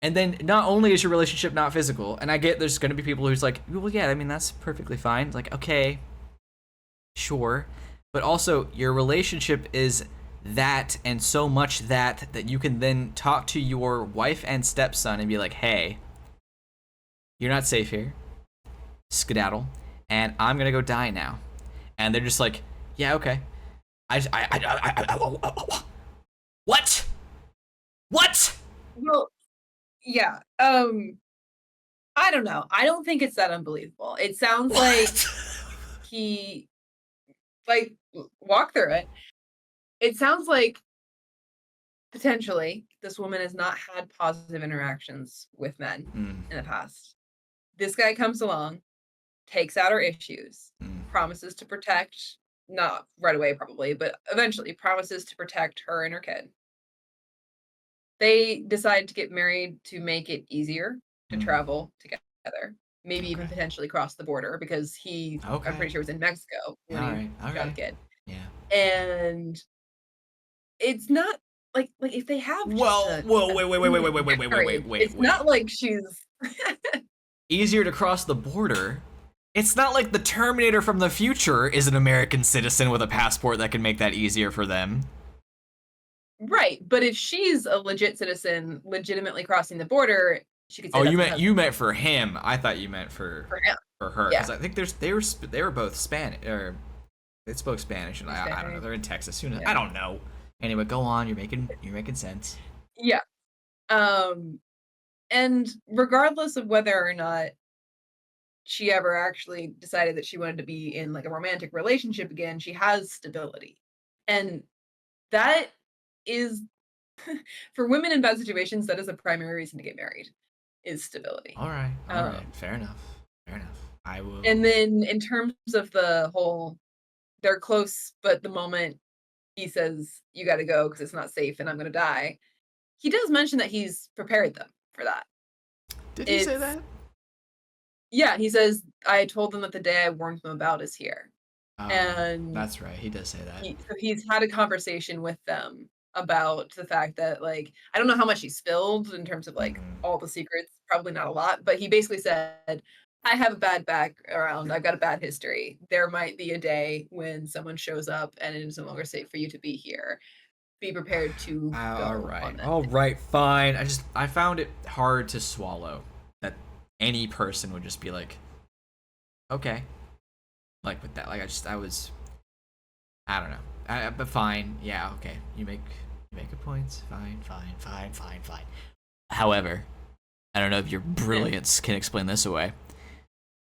[SPEAKER 1] And then not only is your relationship not physical, and I get there's going to be people who's like, well yeah, I mean that's perfectly fine. It's like, okay, sure, but also your relationship is that, and so much that you can then talk to your wife and stepson and be like, hey, you're not safe here, skedaddle, and I'm gonna go die now. And they're just like, yeah, okay. What, what?
[SPEAKER 2] Well, yeah. I don't know. I don't think it's that unbelievable. It sounds like
[SPEAKER 1] What?
[SPEAKER 2] he walk through it. It sounds like potentially this woman has not had positive interactions with men
[SPEAKER 1] Mm,
[SPEAKER 2] in the past. This guy comes along, takes out her issues,
[SPEAKER 1] mm,
[SPEAKER 2] promises to protect, not right away probably, but eventually promises to protect her and her kid. They decide to get married to make it easier to
[SPEAKER 1] mm.
[SPEAKER 2] travel together, maybe even
[SPEAKER 1] Okay,
[SPEAKER 2] potentially cross the border because I'm
[SPEAKER 1] okay,
[SPEAKER 2] pretty sure was in Mexico when
[SPEAKER 1] all
[SPEAKER 2] he
[SPEAKER 1] right,
[SPEAKER 2] got the
[SPEAKER 1] okay,
[SPEAKER 2] kid.
[SPEAKER 1] yeah.
[SPEAKER 2] And it's not like if they have just
[SPEAKER 1] Well, whoa,
[SPEAKER 2] a
[SPEAKER 1] wait, wait, wait, wait,
[SPEAKER 2] newly
[SPEAKER 1] wait, wait, wait, wait, wait, wait,
[SPEAKER 2] marriage,
[SPEAKER 1] wait,
[SPEAKER 2] it's
[SPEAKER 1] wait.
[SPEAKER 2] not like she's
[SPEAKER 1] Easier to cross the border. It's not like the Terminator from the future is an American citizen with a passport that can make that easier for them.
[SPEAKER 2] right, but if she's a legit citizen legitimately crossing the border, she could say
[SPEAKER 1] Oh,
[SPEAKER 2] that's my
[SPEAKER 1] you
[SPEAKER 2] husband
[SPEAKER 1] meant for him. I thought you meant
[SPEAKER 2] for him.
[SPEAKER 1] for her,
[SPEAKER 2] Yeah,
[SPEAKER 1] because I think they were both Spanish, or they spoke Spanish, and
[SPEAKER 2] he's
[SPEAKER 1] I don't know.
[SPEAKER 2] married.
[SPEAKER 1] They're in Texas. Who knows? I
[SPEAKER 2] Yeah.
[SPEAKER 1] don't know. Anyway, go on. You're making sense.
[SPEAKER 2] Yeah. Um, and regardless of whether or not she ever actually decided that she wanted to be in like a romantic relationship again, she has stability. And that is for women in bad situations, that is a primary reason to get married is stability.
[SPEAKER 1] All right, all right.
[SPEAKER 2] Um,
[SPEAKER 1] Fair enough. Fair enough. I will.
[SPEAKER 2] And then in terms of the whole, they're close, but the moment he says, "You gotta go because it's not safe and I'm gonna die," he does mention that he's prepared them for that.
[SPEAKER 1] Did he say
[SPEAKER 2] It's
[SPEAKER 1] that?
[SPEAKER 2] Yeah, he says, "I told them that the day I warned them about is here." And
[SPEAKER 1] That's right. He does say that.
[SPEAKER 2] he's had a conversation with them about the fact that, like, I don't know how much he spilled in terms of, like,
[SPEAKER 1] Mhm.
[SPEAKER 2] all the secrets, probably not a lot, but he basically said, "I have a bad background, I've got a bad history. There might be a day when someone shows up and it is no longer safe for you to be here. Be prepared to
[SPEAKER 1] All
[SPEAKER 2] go on
[SPEAKER 1] right.
[SPEAKER 2] that
[SPEAKER 1] All
[SPEAKER 2] day."
[SPEAKER 1] right. Fine. I found it hard to swallow that any person would just be like, okay, like with that. Like I was, I don't know. But fine. Yeah. Okay. You make a point. Fine. Fine. Fine. Fine. Fine. However, I don't know if your brilliance can explain this away.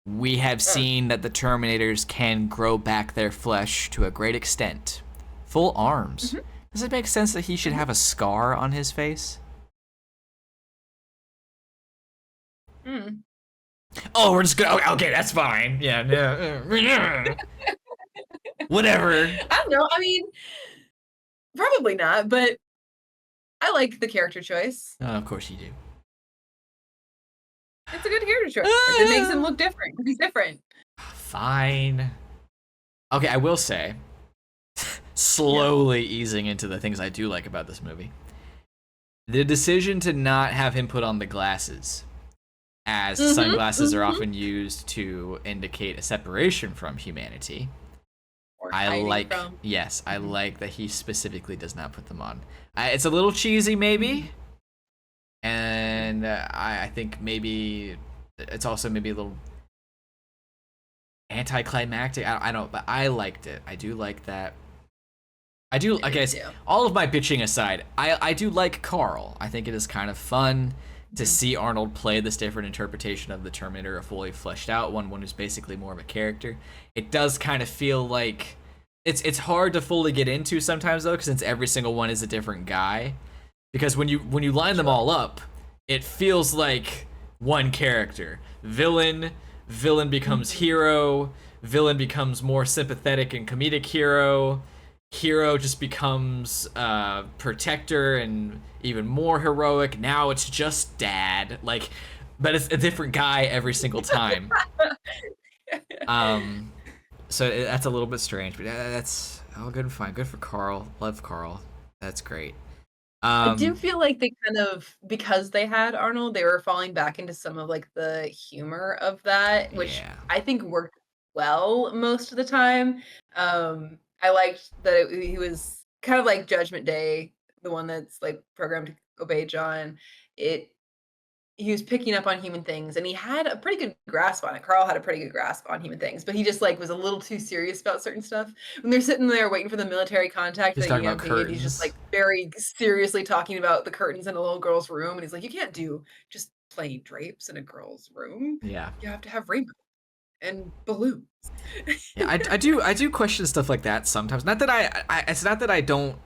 [SPEAKER 1] We have
[SPEAKER 2] Mm,
[SPEAKER 1] seen that the Terminators can grow back their flesh to a great extent. Full arms.
[SPEAKER 2] mhm,
[SPEAKER 1] Does it make sense that he should
[SPEAKER 2] mhm.
[SPEAKER 1] have a scar on his face?
[SPEAKER 2] Mm.
[SPEAKER 1] Oh, we're just gonna. Okay, that's fine. Yeah, no, whatever.
[SPEAKER 2] I don't know, I mean, probably not, but I like the character choice.
[SPEAKER 1] Of course you do.
[SPEAKER 2] It's a good character choice. It makes him
[SPEAKER 1] Ah,
[SPEAKER 2] look different 'cause he's different.
[SPEAKER 1] fine. Okay, I will say,
[SPEAKER 2] Yeah.
[SPEAKER 1] slowly easing into the things I do like about this movie. The decision to not have him put on the glasses, as
[SPEAKER 2] Mhm,
[SPEAKER 1] sunglasses are
[SPEAKER 2] mhm.
[SPEAKER 1] often used to indicate a separation from humanity.
[SPEAKER 2] Or
[SPEAKER 1] I
[SPEAKER 2] hiding
[SPEAKER 1] like,
[SPEAKER 2] from.
[SPEAKER 1] yes, I
[SPEAKER 2] Mhm,
[SPEAKER 1] like that he specifically does not put them on. It's a little cheesy,
[SPEAKER 2] mhm,
[SPEAKER 1] maybe,
[SPEAKER 2] mhm.
[SPEAKER 1] and I think maybe it's also maybe a little anticlimactic. I don't, but I liked it. I do like that. I do.
[SPEAKER 2] I
[SPEAKER 1] I
[SPEAKER 2] did
[SPEAKER 1] guess
[SPEAKER 2] too.
[SPEAKER 1] all of my bitching aside, I do like Carl. I think it is kind of fun to
[SPEAKER 2] Mhm.
[SPEAKER 1] see Arnold play this different interpretation of the Terminator, a fully fleshed out one who's basically more of a character. It does kind of feel like it's hard to fully get into sometimes though, because since every single one is a different guy. Because when you line them
[SPEAKER 2] Sure.
[SPEAKER 1] all up, it feels like one character. Villain becomes
[SPEAKER 2] Mhm.
[SPEAKER 1] hero, villain becomes more sympathetic and comedic hero, hero just becomes protector and even more heroic. Now it's just dad. Like, but it's a different guy every single time. Um, so that's a little bit strange, but that's all good and fine. Good for Carl. Love Carl. That's great.
[SPEAKER 2] I do
[SPEAKER 1] Um,
[SPEAKER 2] feel like they kind of, because they had Arnold, they were falling back into some of, like, the humor of that, which
[SPEAKER 1] yeah.
[SPEAKER 2] I think worked well most of the time. I liked that he was kind of like Judgment Day, the one that's, like, programmed to obey John. It He was picking up on human things, and he had a pretty good grasp on it. Carl had a pretty good grasp on human things, but he just, like, was a little too serious about certain stuff. When they're sitting there waiting for the military contact
[SPEAKER 1] He's
[SPEAKER 2] at the
[SPEAKER 1] talking about
[SPEAKER 2] EMP, and he's just,
[SPEAKER 1] curtains.
[SPEAKER 2] like, very seriously talking about the curtains in a little girl's room, and he's like, "You can't do just plain drapes in a girl's room.
[SPEAKER 1] Yeah.
[SPEAKER 2] You have to have rainbow and balloons."
[SPEAKER 1] Yeah, I do question stuff like that sometimes. Not that it's not that I don't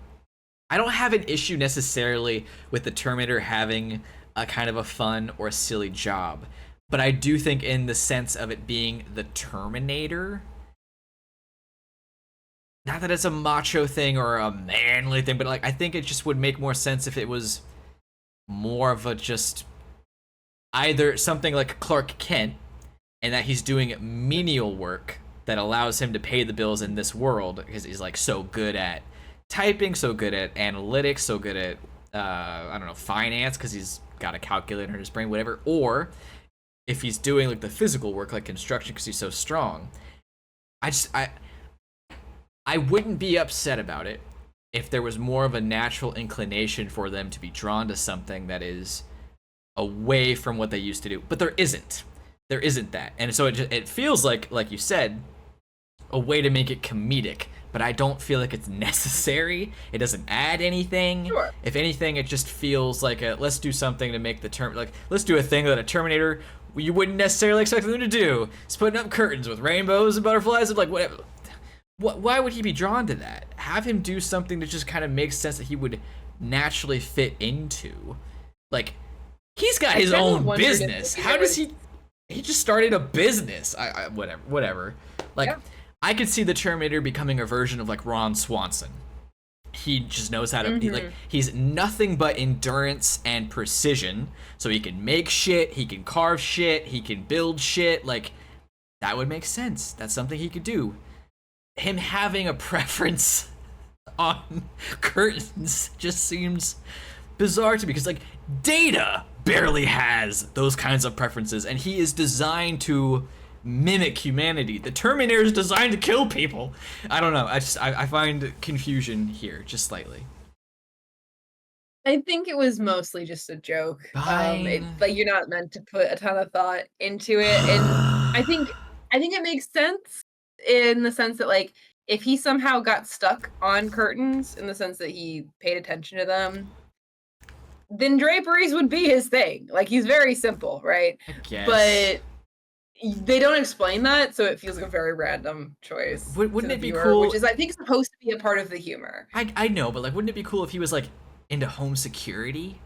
[SPEAKER 1] have an issue necessarily with the Terminator having a kind of a fun or silly job, but I do think in the sense of it being the Terminator, not that it's a macho thing or a manly thing, but like I think it just would make more sense if it was more of a just either something like Clark Kent and that he's doing menial work that allows him to pay the bills in this world because he's like so good at typing, so good at analytics, so good at I don't know, finance because he's got a calculator in his brain, whatever. Or if he's doing like the physical work, like construction, because he's so strong. I just I wouldn't be upset about it if there was more of a natural inclination for them to be drawn to something that is away from what they used to do. But there isn't. There isn't that, and so it feels like you said, a way to make it comedic. But I don't feel like it's necessary. It doesn't add anything.
[SPEAKER 2] Sure.
[SPEAKER 1] If anything, it just feels like a let's do something to make the term like let's do a thing that a Terminator you wouldn't necessarily expect them to do. It's putting up curtains with rainbows and butterflies and like whatever. Why would he be drawn to that? Have him do something that just kind of makes sense that he would naturally fit into. Like he's got
[SPEAKER 2] I
[SPEAKER 1] his
[SPEAKER 2] kind of
[SPEAKER 1] own
[SPEAKER 2] wondered if
[SPEAKER 1] business.
[SPEAKER 2] maybe
[SPEAKER 1] How
[SPEAKER 2] there
[SPEAKER 1] does
[SPEAKER 2] was
[SPEAKER 1] he? he just started a business. Whatever. Like,
[SPEAKER 2] Yeah.
[SPEAKER 1] I could see the Terminator becoming a version of like Ron Swanson. He just knows how to
[SPEAKER 2] Mm-hmm.
[SPEAKER 1] he's nothing but endurance and precision. So he can make shit, he can carve shit, he can build shit. Like, that would make sense. That's something he could do. Him having a preference on curtains just seems bizarre to me, because like Data barely has those kinds of preferences, and he is designed to mimic humanity. The Terminator is designed to kill people. I don't know. I find confusion here just slightly.
[SPEAKER 2] I think it was mostly just a joke. It
[SPEAKER 1] Fine.
[SPEAKER 2] like you're not meant to put a ton of thought into it, and I think I think it makes sense in the sense that like if he somehow got stuck on curtains in the sense that he paid attention to them, then draperies would be his thing. Like he's very simple, right?
[SPEAKER 1] I guess.
[SPEAKER 2] But they don't explain that, so it feels like a very random choice to
[SPEAKER 1] Wouldn't
[SPEAKER 2] the
[SPEAKER 1] it be
[SPEAKER 2] viewer, which
[SPEAKER 1] cool?
[SPEAKER 2] is I think supposed to be a part of the humor.
[SPEAKER 1] I know, but like, wouldn't it be cool if he was like into home security?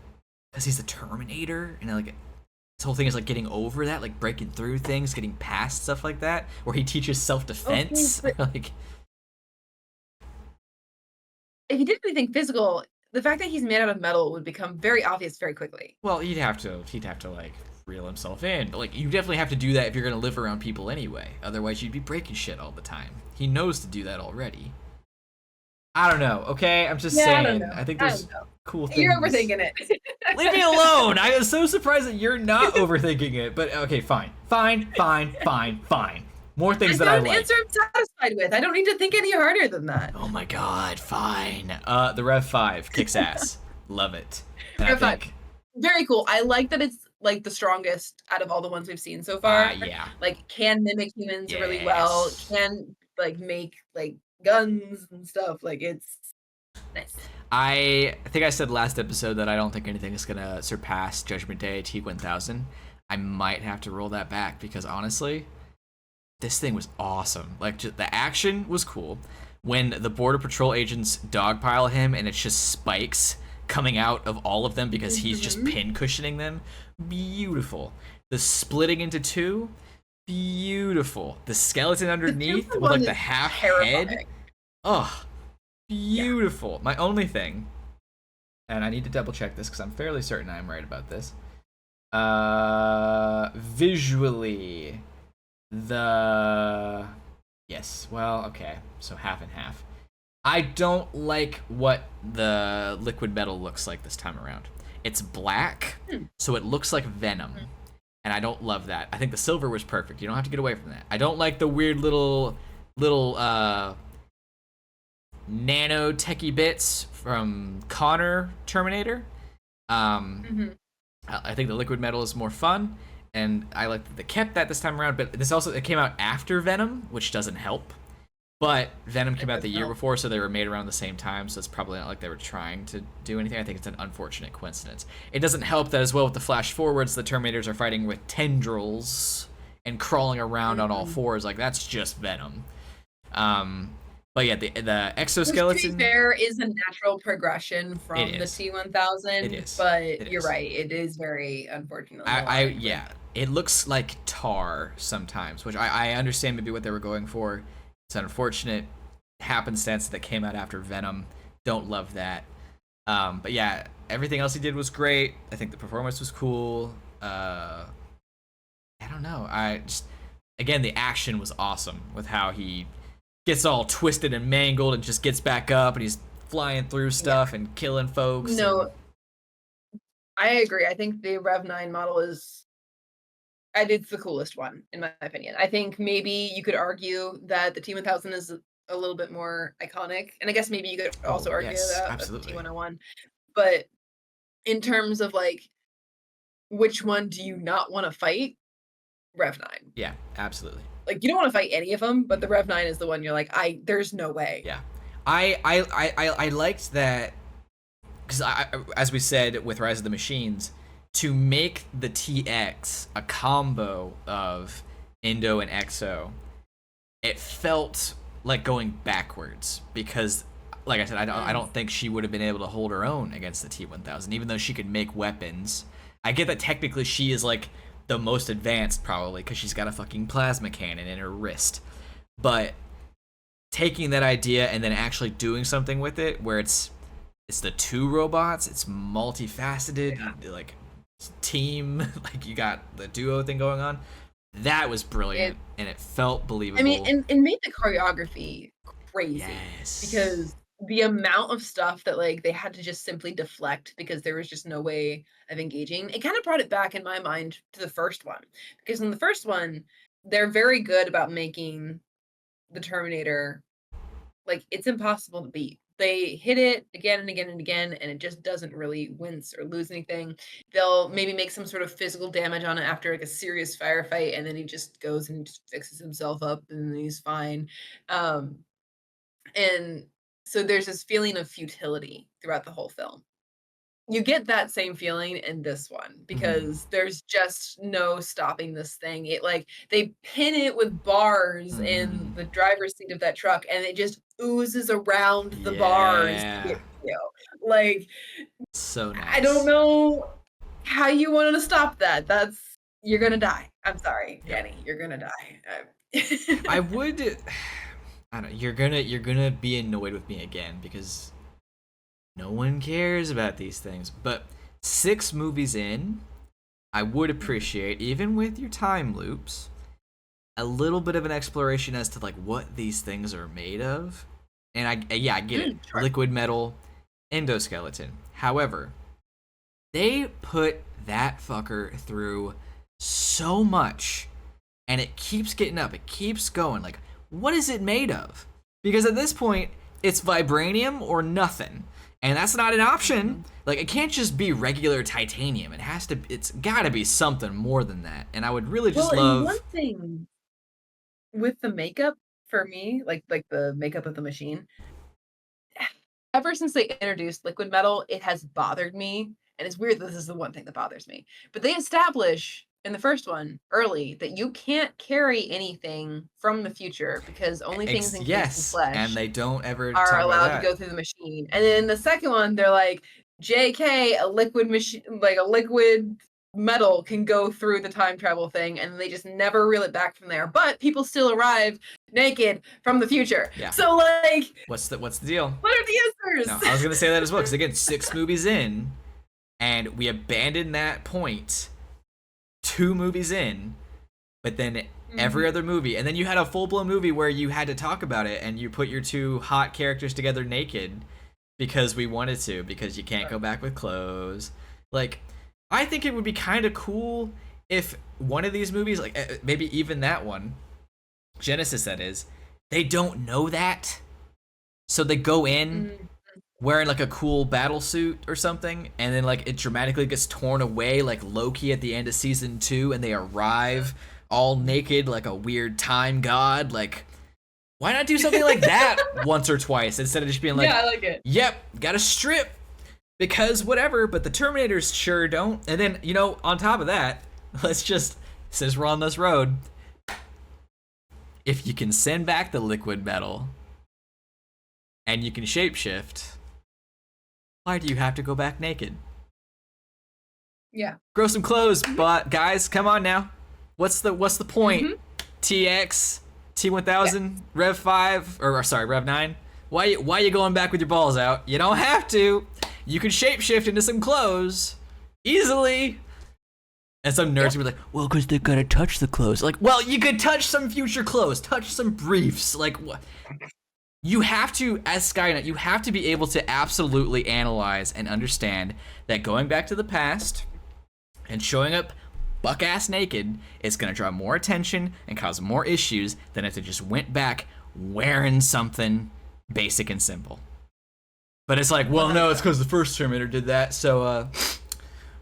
[SPEAKER 1] Because he's the Terminator, and like his whole thing is like getting over that, like breaking through things, getting past stuff like that, where he teaches self
[SPEAKER 2] Okay,
[SPEAKER 1] defense.
[SPEAKER 2] but
[SPEAKER 1] Like,
[SPEAKER 2] if he did anything physical, the fact that he's made out of metal would become very obvious very quickly.
[SPEAKER 1] well, he'd have to like reel himself in. But like, you definitely have to do that if you're gonna live around people anyway. Otherwise, you'd be breaking shit all the time. He knows to do that already. I don't know. Okay, I'm just
[SPEAKER 2] Yeah, I don't
[SPEAKER 1] saying.
[SPEAKER 2] know.
[SPEAKER 1] I think
[SPEAKER 2] I
[SPEAKER 1] there's
[SPEAKER 2] don't know.
[SPEAKER 1] cool
[SPEAKER 2] You're
[SPEAKER 1] things.
[SPEAKER 2] overthinking it.
[SPEAKER 1] Leave me alone. I am so surprised that you're not overthinking it. But okay, fine. More
[SPEAKER 2] I
[SPEAKER 1] things that I
[SPEAKER 2] got an
[SPEAKER 1] like.
[SPEAKER 2] answer I'm satisfied with. I don't need to think any harder than that.
[SPEAKER 1] Oh my god, fine. The Rev 5 kicks ass. Love it. And I
[SPEAKER 2] Rev 5.
[SPEAKER 1] think,
[SPEAKER 2] Very cool. I like that it's like the strongest out of all the ones we've seen so far.
[SPEAKER 1] yeah.
[SPEAKER 2] Like can mimic humans really well,
[SPEAKER 1] Yes.
[SPEAKER 2] can like make like guns and stuff. Like it's nice.
[SPEAKER 1] I think I said last episode that I don't think anything is gonna surpass Judgment Day T1000. I might have to roll that back because honestly, this thing was awesome. Like, the action was cool. When the border patrol agents dogpile him and it's just spikes coming out of all of them because he's just
[SPEAKER 2] Mhm.
[SPEAKER 1] pin cushioning them, beautiful. The splitting into two, beautiful. The skeleton
[SPEAKER 2] The
[SPEAKER 1] underneath
[SPEAKER 2] super
[SPEAKER 1] with like
[SPEAKER 2] one
[SPEAKER 1] the
[SPEAKER 2] is
[SPEAKER 1] half head,
[SPEAKER 2] terrifying.
[SPEAKER 1] ugh,
[SPEAKER 2] Yeah.
[SPEAKER 1] beautiful. My only thing, and I need to double check this because I'm fairly certain I'm right about this. Visually, the yes, well, okay, so half and half. I don't like what the liquid metal looks like this time around. It's black,
[SPEAKER 2] Hmm.
[SPEAKER 1] so it looks like venom, and I don't love that. I think the silver was perfect. You don't have to get away from that. I don't like the weird little nano techie bits from Connor Terminator. Um,
[SPEAKER 2] Mhm.
[SPEAKER 1] I think the liquid metal is more fun, and I like that they kept that this time around. But this also, it came out after Venom, which doesn't help. But Venom
[SPEAKER 2] It
[SPEAKER 1] came out the
[SPEAKER 2] doesn't
[SPEAKER 1] year
[SPEAKER 2] help.
[SPEAKER 1] before, so they were made around the same time. So it's probably not like they were trying to do anything. I think it's an unfortunate coincidence. It doesn't help that as well with the flash forwards, the Terminators are fighting with tendrils and crawling around on all
[SPEAKER 2] Mhm.
[SPEAKER 1] fours. Like, that's just Venom. Um, but yeah, the
[SPEAKER 2] Which, to be
[SPEAKER 1] exoskeleton.
[SPEAKER 2] fair, is a natural progression
[SPEAKER 1] It
[SPEAKER 2] from the
[SPEAKER 1] is. It
[SPEAKER 2] T1000,
[SPEAKER 1] is.
[SPEAKER 2] but
[SPEAKER 1] It
[SPEAKER 2] you're
[SPEAKER 1] is.
[SPEAKER 2] right, it is very unfortunately aligned with
[SPEAKER 1] Yeah, it looks like tar sometimes, which I understand maybe what they were going for. It's an unfortunate happenstance that came out after Venom. Don't love that. But yeah, everything else he did was great. I think the performance was cool. I don't know. I just, again, the action was awesome with how he gets all twisted and mangled and just gets back up and he's flying through
[SPEAKER 2] yeah.
[SPEAKER 1] stuff and killing folks and
[SPEAKER 2] No, I agree. I think the Rev 9 model is it's the coolest one, in my opinion. I think maybe you could argue that the T1000 is a little bit more iconic, and I guess maybe you could
[SPEAKER 1] oh
[SPEAKER 2] also argue
[SPEAKER 1] yes,
[SPEAKER 2] that about the
[SPEAKER 1] absolutely.
[SPEAKER 2] T101. But in terms of, like, which one do you not wanna fight? Rev 9.
[SPEAKER 1] Yeah, absolutely.
[SPEAKER 2] Like, you don't wanna fight any of them, but the Rev 9 is the one you're like, "I there's no way."
[SPEAKER 1] Yeah, I liked that because as we said with Rise of the Machines, to make the TX a combo of Indo and Exo, it felt like going backwards because, like I said, I
[SPEAKER 2] Mm.
[SPEAKER 1] don't think she would have been able to hold her own against the T1000, even though she could make weapons. I get that technically she is like the most advanced probably because she's got a fucking plasma cannon in her wrist. But taking that idea and then actually doing something with it, where it's the two robots, it's multifaceted, like team, like you got the duo thing going on. That was brilliant, and it felt believable.
[SPEAKER 2] I mean, and made the choreography crazy.
[SPEAKER 1] Yes.
[SPEAKER 2] Because the amount of stuff that like they had to just simply deflect because there was just no way of engaging. It kind of brought it back in my mind to the first one. Because in the first one, they're very good about making the Terminator like it's impossible to beat. They hit it again and again and again, and it just doesn't really wince or lose anything. They'll maybe make some sort of physical damage on it after like a serious firefight, and then he just goes and just fixes himself up, and he's fine. Um, and so there's this feeling of futility throughout the whole film. You get that same feeling in this one because there's just no stopping this thing. It like they pin it with bars in the driver's seat of that truck, and it just oozes around the bars to get you. Like,
[SPEAKER 1] So nice.
[SPEAKER 2] I don't know how you want to stop that. That's you're gonna die. I'm sorry, Danny. You're gonna die.
[SPEAKER 1] I would. I don't know. You're gonna be annoyed with me again because no one cares about these things. But 6 movies in, I would appreciate, even with your time loops, a little bit of an exploration as to like what these things are made of. And I get it.
[SPEAKER 2] Sure.
[SPEAKER 1] Liquid metal, endoskeleton. However, they put that fucker through so much, and it keeps getting up. It keeps going. Like, what is it made of? Because at this point, it's vibranium or nothing. And that's not an option. Like, it can't just be regular titanium. It's gotta be something more than that. And I would really just love.
[SPEAKER 2] One thing with the makeup for me, like the makeup of the machine, ever since they introduced liquid metal, it has bothered me. And it's weird that this is the one thing that bothers me. But they establish in the first one early that you can't carry anything from the future because only things encased in flesh
[SPEAKER 1] and they don't ever
[SPEAKER 2] are
[SPEAKER 1] talk
[SPEAKER 2] allowed
[SPEAKER 1] about
[SPEAKER 2] to go through the machine. And then in the second one, they're like, JK, a liquid machine, like a liquid metal can go through the time travel thing, and they just never reel it back from there. But people still arrive naked from the future.
[SPEAKER 1] Yeah.
[SPEAKER 2] So like,
[SPEAKER 1] what's the deal?
[SPEAKER 2] what are the answers?
[SPEAKER 1] No, I was gonna say that as well because again, 6 movies in, and we abandoned that point 2 movies in, but then every other movie, and then you had a full-blown movie where you had to talk about it, and you put your 2 hot characters together naked because we wanted to, because you can't go back with clothes. Like, I think it would be kind of cool if one of these movies, like maybe even that one, Genesis that is, they don't know that, so they go in wearing like a cool battle suit or something, and then like it dramatically gets torn away like Loki at the end of season 2, and they arrive all naked like a weird time god. Like, why not do something like that once or twice instead of just being like,
[SPEAKER 2] yeah, I like it.
[SPEAKER 1] Yep, gotta strip because whatever. But the Terminators sure don't. And then, you know, on top of that, let's just, since we're on this road, if you can send back the liquid metal and you can shapeshift, why do you have to go back naked?
[SPEAKER 2] Yeah.
[SPEAKER 1] Grow some clothes, but guys, come on now. What's the point? TX, T1000, Rev 5, or sorry, Rev 9. Why you going back with your balls out? You don't have to. You can shapeshift into some clothes easily. And some nerds would be like, well, because they gotta touch the clothes. Like, well, you could touch some future clothes, touch some briefs. Like, what? You have to, as Skynet, you have to be able to absolutely analyze and understand that going back to the past and showing up buck-ass naked is going to draw more attention and cause more issues than if they just went back wearing something basic and simple. But it's like, well, no, it's because the first Terminator did that, so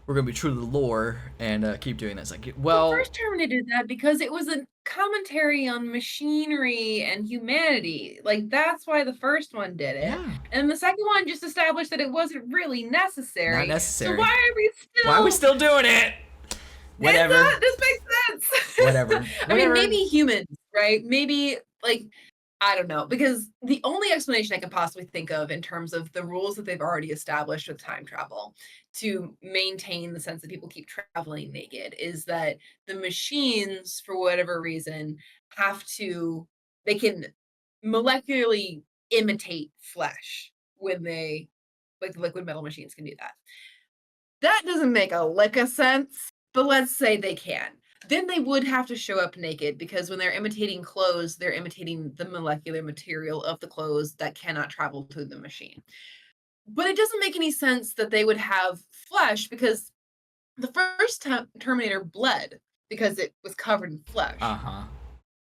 [SPEAKER 1] we're going to be true to the lore and keep doing this. Like, well,
[SPEAKER 2] the first Terminator did that because it was a commentary on machinery and humanity. Like, that's why the first one did it.
[SPEAKER 1] Yeah.
[SPEAKER 2] And the second one just established that it wasn't really necessary.
[SPEAKER 1] Not necessary.
[SPEAKER 2] So why
[SPEAKER 1] are we still doing it? Whatever.
[SPEAKER 2] This makes sense.
[SPEAKER 1] Whatever.
[SPEAKER 2] I mean, maybe humans, right? Maybe, like, I don't know, because the only explanation I can possibly think of in terms of the rules that they've already established with time travel to maintain the sense that people keep traveling naked is that the machines, for whatever reason, have to they can molecularly imitate flesh when they like the liquid metal machines can do that. That doesn't make a lick of sense, but let's say they can. Then they would have to show up naked because when they're imitating clothes, they're imitating the molecular material of the clothes that cannot travel through the machine. But it doesn't make any sense that they would have flesh because the first Terminator bled because it was covered in flesh.
[SPEAKER 1] Uh-huh.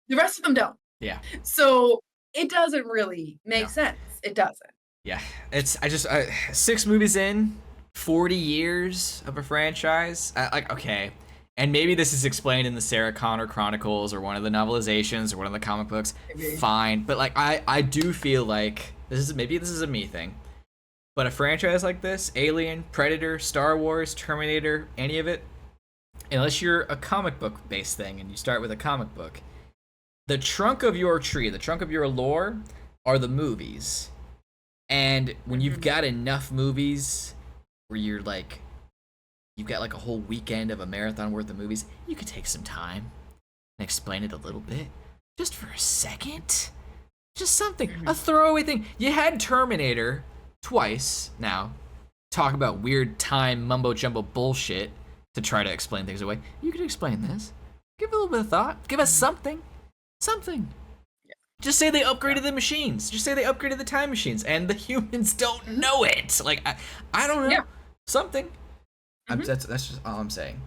[SPEAKER 2] The rest of them don't.
[SPEAKER 1] Yeah.
[SPEAKER 2] So it doesn't really make
[SPEAKER 1] No.
[SPEAKER 2] sense. It doesn't.
[SPEAKER 1] Yeah. It's I just 6 movies in, 40 years of a franchise. Like, okay. And maybe this is explained in the Sarah Connor Chronicles or one of the novelizations or one of the comic books.
[SPEAKER 2] Maybe.
[SPEAKER 1] Fine. But like I do feel like this is a me thing. But a franchise like this, Alien, Predator, Star Wars, Terminator, any of it, unless you're a comic book based thing and you start with a comic book, the trunk of your tree, the trunk of your lore are the movies. And when you've
[SPEAKER 2] Mhm.
[SPEAKER 1] got enough movies where you've got like a whole weekend of a marathon worth of movies, you could take some time and explain it a little bit. Just for a second. Just something. A
[SPEAKER 2] Mhm.
[SPEAKER 1] throwaway thing. You had Terminator twice now. Talk about weird time mumbo jumbo bullshit to try to explain things away. You could explain this. Give it a little bit of thought. Give us
[SPEAKER 2] Mhm.
[SPEAKER 1] something. Something.
[SPEAKER 2] Yeah.
[SPEAKER 1] Just say they
[SPEAKER 2] Yeah.
[SPEAKER 1] upgraded the machines. Just say they upgraded the time machines, and the humans don't
[SPEAKER 2] Mhm.
[SPEAKER 1] know it. Like I don't know.
[SPEAKER 2] Yeah.
[SPEAKER 1] Something.
[SPEAKER 2] Mhm.
[SPEAKER 1] That's just all I'm saying.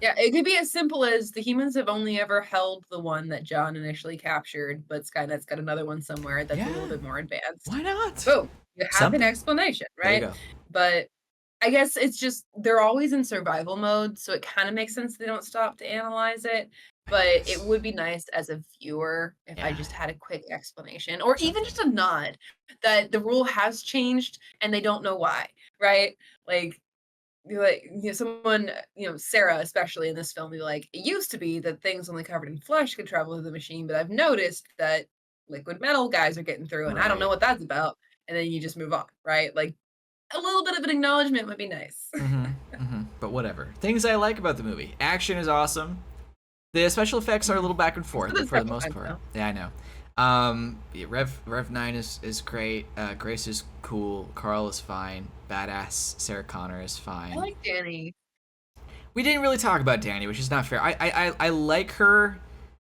[SPEAKER 2] Yeah, it could be as simple as the humans have only ever held the one that John initially captured, but Skynet's got another one somewhere that's a little
[SPEAKER 1] Yeah.
[SPEAKER 2] bit more advanced.
[SPEAKER 1] Why not?
[SPEAKER 2] Boom, you have an
[SPEAKER 1] Something.
[SPEAKER 2] explanation,
[SPEAKER 1] There you
[SPEAKER 2] right?
[SPEAKER 1] go.
[SPEAKER 2] But I guess it's just they're always in survival mode, so it kind of makes sense they don't stop to analyze it.
[SPEAKER 1] I
[SPEAKER 2] But it
[SPEAKER 1] guess.
[SPEAKER 2] would be nice as a viewer if I
[SPEAKER 1] Yeah.
[SPEAKER 2] just had a quick explanation or even
[SPEAKER 1] Something.
[SPEAKER 2] just a nod that the rule has changed and they don't know why, right? Like like, someone, Sarah, especially in this film, be like, it used to be that things only covered in flesh could travel through the machine, but I've noticed that liquid metal guys are getting through, and I don't know
[SPEAKER 1] Right.
[SPEAKER 2] what that's about. And then you just move on, right? Like a little bit of an acknowledgement would be nice.
[SPEAKER 1] Mm-hmm. Mm-hmm. But whatever. Things I like about the movie. Action is awesome. The special effects are a little back and
[SPEAKER 2] It's for
[SPEAKER 1] forth,
[SPEAKER 2] the
[SPEAKER 1] but for the
[SPEAKER 2] second
[SPEAKER 1] most
[SPEAKER 2] time,
[SPEAKER 1] part,
[SPEAKER 2] though.
[SPEAKER 1] yeah, I know. Yeah, Rev 9 is great. Grace is cool. Carl is fine. Badass Sarah Connor is
[SPEAKER 2] I
[SPEAKER 1] fine.
[SPEAKER 2] like Danny.
[SPEAKER 1] We didn't really talk about Danny, which is not fair. I like her.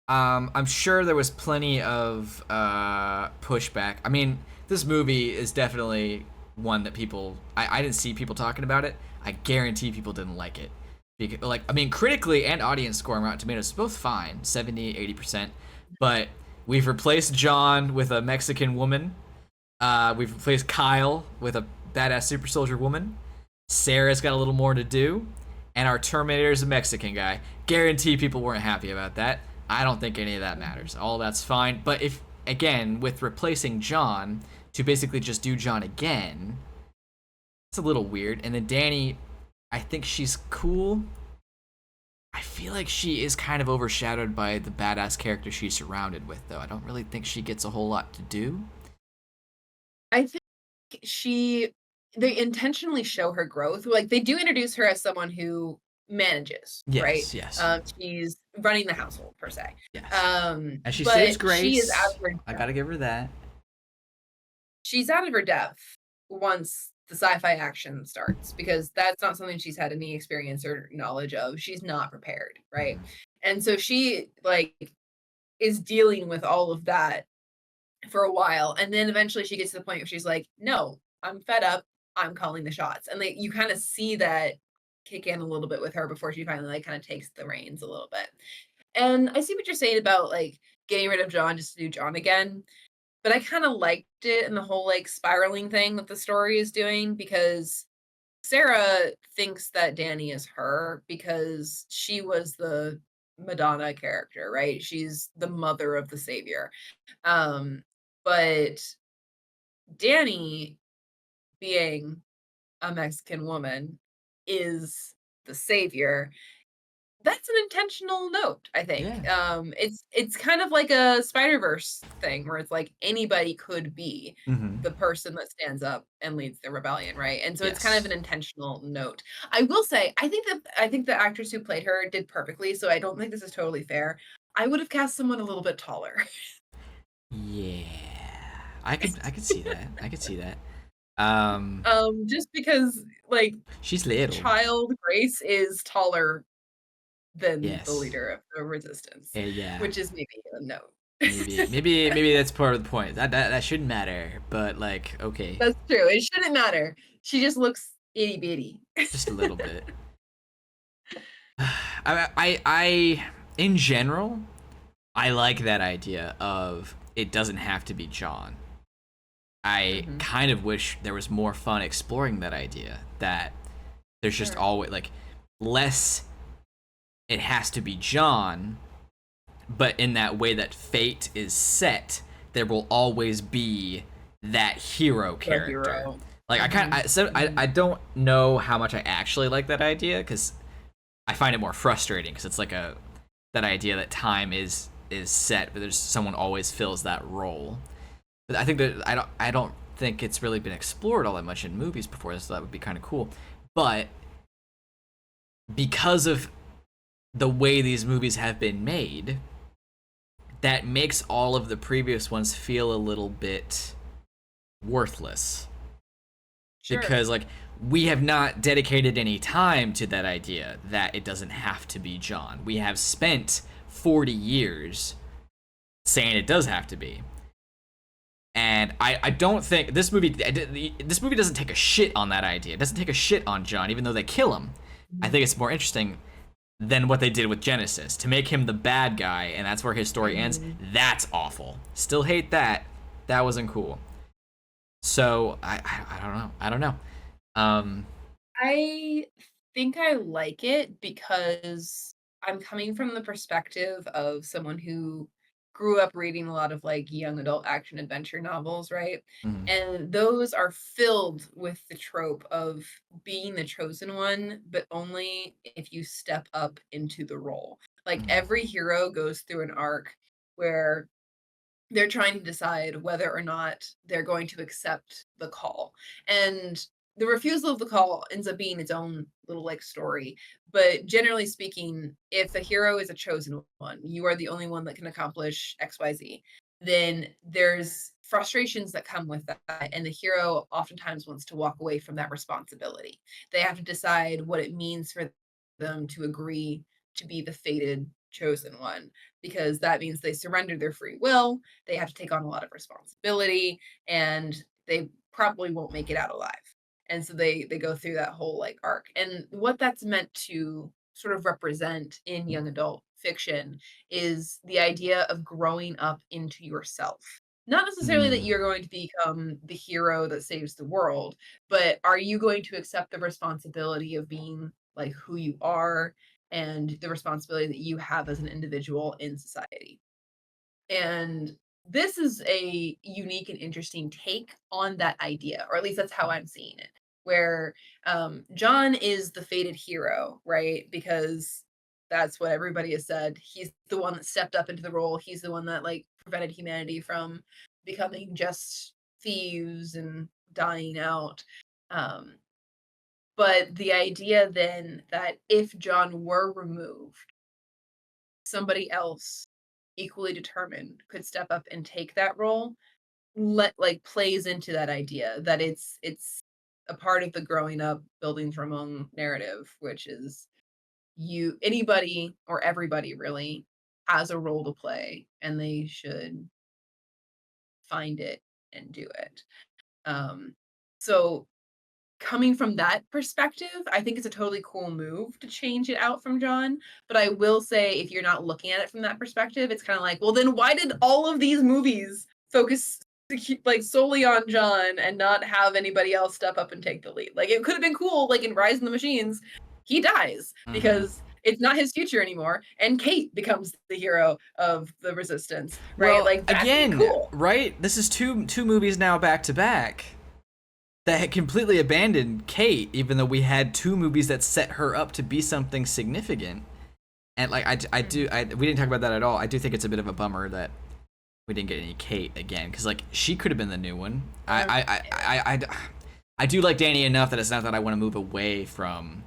[SPEAKER 1] I'm sure there was plenty of pushback. I mean, this movie is definitely one that people. I didn't see people talking about it. I guarantee people didn't like it. Because, like, I mean, critically and audience score on Rotten Tomatoes is both fine, 70, 80%. But we've replaced John with a Mexican woman. We've replaced Kyle with a badass super soldier woman. Sarah's got a little more to do, and our Terminator's a Mexican guy. Guarantee people weren't happy about that. I don't think any of that
[SPEAKER 2] Mhm.
[SPEAKER 1] matters. All that's fine. But if again with replacing John to basically just do John again, it's a little weird. And then Danny, I think she's cool. I feel like she is kind of overshadowed by the badass character she's surrounded with, though. I don't really think she gets a whole lot to do.
[SPEAKER 2] I think she they intentionally show her growth. Like they do introduce her as someone who manages, right?
[SPEAKER 1] Yes, yes,
[SPEAKER 2] She's running the household per se.
[SPEAKER 1] yes. And she saves
[SPEAKER 2] But she is out
[SPEAKER 1] Grace.
[SPEAKER 2] of her
[SPEAKER 1] I
[SPEAKER 2] depth.
[SPEAKER 1] gotta give her that.
[SPEAKER 2] She's out of her depth once the sci-fi action starts because that's not something she's had any experience or knowledge of. She's not prepared, right?
[SPEAKER 1] Mhm.
[SPEAKER 2] And so she like is dealing with all of that for a while, and then eventually she gets to the point where she's like, "No, I'm fed up. I'm calling the shots." And like you kind of see that kick in a little bit with her before she finally like kind of takes the reins a little bit. And I see what you're saying about like getting rid of John just to do John again, but I kind of liked it and the whole like spiraling thing that the story is doing because Sarah thinks that Danny is her because she was the Madonna character, right? She's the mother of the savior. Um, but Danny, being a Mexican woman, is the savior. That's an intentional note, I
[SPEAKER 1] Yeah.
[SPEAKER 2] think. It's kind of like a Spider-Verse thing where it's like anybody could be
[SPEAKER 1] Mm-hmm.
[SPEAKER 2] the person that stands up and leads the rebellion, right? And so it's kind of an
[SPEAKER 1] Yes.
[SPEAKER 2] intentional note. I will say, I think the actress who played her did perfectly, so I don't think this is totally fair. I would have cast someone a little bit taller.
[SPEAKER 1] Yeah. I could see that. I could see that.
[SPEAKER 2] Just because like
[SPEAKER 1] She's little.
[SPEAKER 2] child Grace is taller than the
[SPEAKER 1] Yes.
[SPEAKER 2] leader of the resistance,
[SPEAKER 1] Yeah.
[SPEAKER 2] which is maybe a note.
[SPEAKER 1] Maybe that's part of the point. That shouldn't matter, but like, okay,
[SPEAKER 2] That's true. It shouldn't matter. She just looks itty bitty.
[SPEAKER 1] just a little bit. In general, I like that idea of it doesn't have to be John. I
[SPEAKER 2] Hmm.
[SPEAKER 1] kind of wish there was more fun exploring that idea. That there's just
[SPEAKER 2] Sure.
[SPEAKER 1] always like less. It has to be John, but in that way that fate is set, there will always be that hero
[SPEAKER 2] The
[SPEAKER 1] character.
[SPEAKER 2] hero.
[SPEAKER 1] Like
[SPEAKER 2] Hmm.
[SPEAKER 1] I don't know how much I actually like that idea because I find it more frustrating because it's like a that idea that time is set, but there's someone always fills that role. But I think that I don't think it's really been explored all that much in movies before, so that would be kind of cool. But because of the way these movies have been made, that makes all of the previous ones feel a little bit worthless
[SPEAKER 2] Sure.
[SPEAKER 1] because like we have not dedicated any time to that idea that it doesn't have to be John. We have spent 40 years saying it does have to be. And I don't think this movie doesn't take a shit on that idea. It doesn't take a shit on John even though they kill him. I
[SPEAKER 2] Mhm.
[SPEAKER 1] think it's more interesting than what they did with Genesis to make him the bad guy and that's where his story ends.
[SPEAKER 2] Mhm.
[SPEAKER 1] That's awful. Still hate that. That wasn't cool. So I don't know. I don't know. Um
[SPEAKER 2] I think I like it because I'm coming from the perspective of someone who grew up reading a lot of like young adult action adventure novels, right?
[SPEAKER 1] mhm,
[SPEAKER 2] And those are filled with the trope of being the chosen one, but only if you step up into the role. Like
[SPEAKER 1] mhm,
[SPEAKER 2] every hero goes through an arc where they're trying to decide whether or not they're going to accept the call. And the refusal of the call ends up being its own little like story. But generally speaking, if the hero is a chosen one, you are the only one that can accomplish XYZ, then there's frustrations that come with that. And the hero oftentimes wants to walk away from that responsibility. They have to decide what it means for them to agree to be the fated chosen one because that means they surrender their free will, they have to take on a lot of responsibility, and they probably won't make it out alive. And so they go through that whole like arc. And what that's meant to sort of represent in young adult fiction is the idea of growing up into yourself. Not necessarily that
[SPEAKER 1] mm,
[SPEAKER 2] you're going to become the hero that saves the world, but are you going to accept the responsibility of being like who you are and the responsibility that you have as an individual in society? And this is a unique and interesting take on that idea, or at least that's how I'm seeing it. Where John is the fated hero, right? Because that's what everybody has said. He's the one that stepped up into the role. He's the one that like prevented humanity from becoming just thieves and dying out. Um, but the idea then that if John were removed, somebody else equally determined could step up and take that role let like plays into that idea that it's a part of the growing up building from among narrative, which is you anybody or everybody really has a role to play and they should find it and do it. um so coming from that perspective, I think it's a totally cool move to change it out from John. But I will say, if you're not looking at it from that perspective, it's kind of like, well, then why did all of these movies focus like solely on John and not have anybody else step up and take the lead? Like it could have been cool, like in Rise of the Machines, he dies
[SPEAKER 1] mhm.
[SPEAKER 2] because it's not his future anymore, and Kate becomes the hero of the resistance, right?
[SPEAKER 1] Well,
[SPEAKER 2] Like that'd be
[SPEAKER 1] again,
[SPEAKER 2] cool.
[SPEAKER 1] right? This is two movies now back to back that had completely abandoned Kate, even though we had two movies that set her up to be something significant. And like
[SPEAKER 2] Mhm.
[SPEAKER 1] we didn't talk about that at all. I do think it's a bit of a bummer that we didn't get any Kate again, because like she could have been the new one. I do like Danny enough that it's not that I want to move away from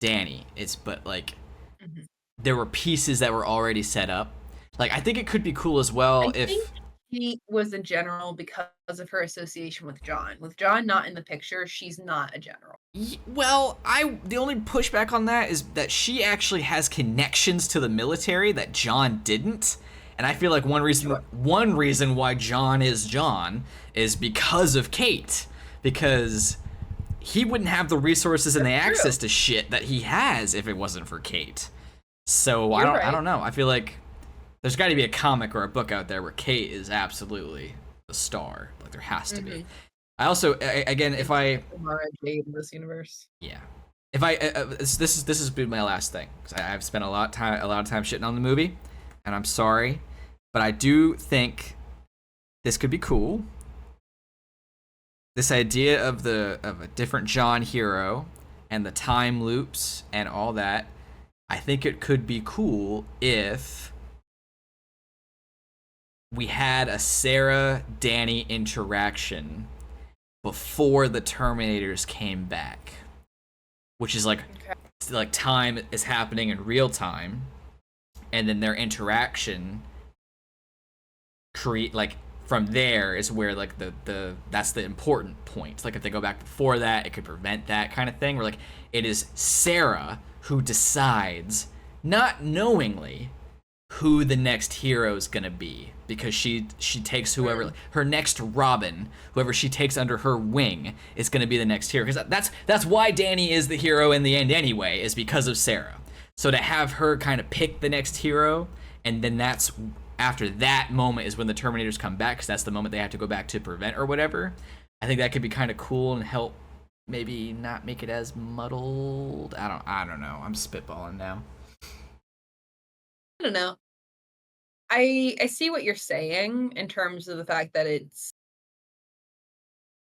[SPEAKER 1] Danny. It's but like
[SPEAKER 2] Mhm.
[SPEAKER 1] there were pieces that were already set up. Like I think it could be cool as well
[SPEAKER 2] I think
[SPEAKER 1] if
[SPEAKER 2] she was a general because of her association with John. With John not in the picture, she's not a general.
[SPEAKER 1] well, I the only pushback on that is that she actually has connections to the military that John didn't. And I feel like
[SPEAKER 2] Sure.
[SPEAKER 1] one reason why John is because of Kate, because he wouldn't have the resources and the
[SPEAKER 2] That's
[SPEAKER 1] access
[SPEAKER 2] true.
[SPEAKER 1] to shit that he has if it wasn't for Kate. So
[SPEAKER 2] You're
[SPEAKER 1] I
[SPEAKER 2] right.
[SPEAKER 1] don't know. I feel like there's got to be a comic or a book out there where Kate is absolutely the star. Like there has to be.
[SPEAKER 2] Mhm.
[SPEAKER 1] I also again if
[SPEAKER 2] And
[SPEAKER 1] I
[SPEAKER 2] Mara Jade in this universe.
[SPEAKER 1] yeah. If I this has been my last thing because I've spent a lot of time shitting on the movie, and I'm sorry, but I do think this could be cool. This idea of a different John hero and the time loops and all that, I think it could be cool if we had a Sarah Danny interaction before the Terminators came back, which is
[SPEAKER 2] Okay.
[SPEAKER 1] like time is happening in real time, and then their interaction create like from there is where like the that's the important point. Like if they go back before that, it could prevent that kind of thing. Where like it is Sarah who decides, not knowingly, who the next hero is gonna be, because she takes whoever
[SPEAKER 2] Mm.
[SPEAKER 1] her next Robin, whoever she takes under her wing, is gonna be the next hero. Because that's why Danny is the hero in the end anyway, is because of Sarah. So to have her kind of pick the next hero, and then that's after that moment is when the Terminators come back, because that's the moment they have to go back to prevent or whatever. I think that could be kind of cool and help maybe not make it as muddled. I don't know. I'm spitballing now.
[SPEAKER 2] I don't know. I see what you're saying in terms of the fact that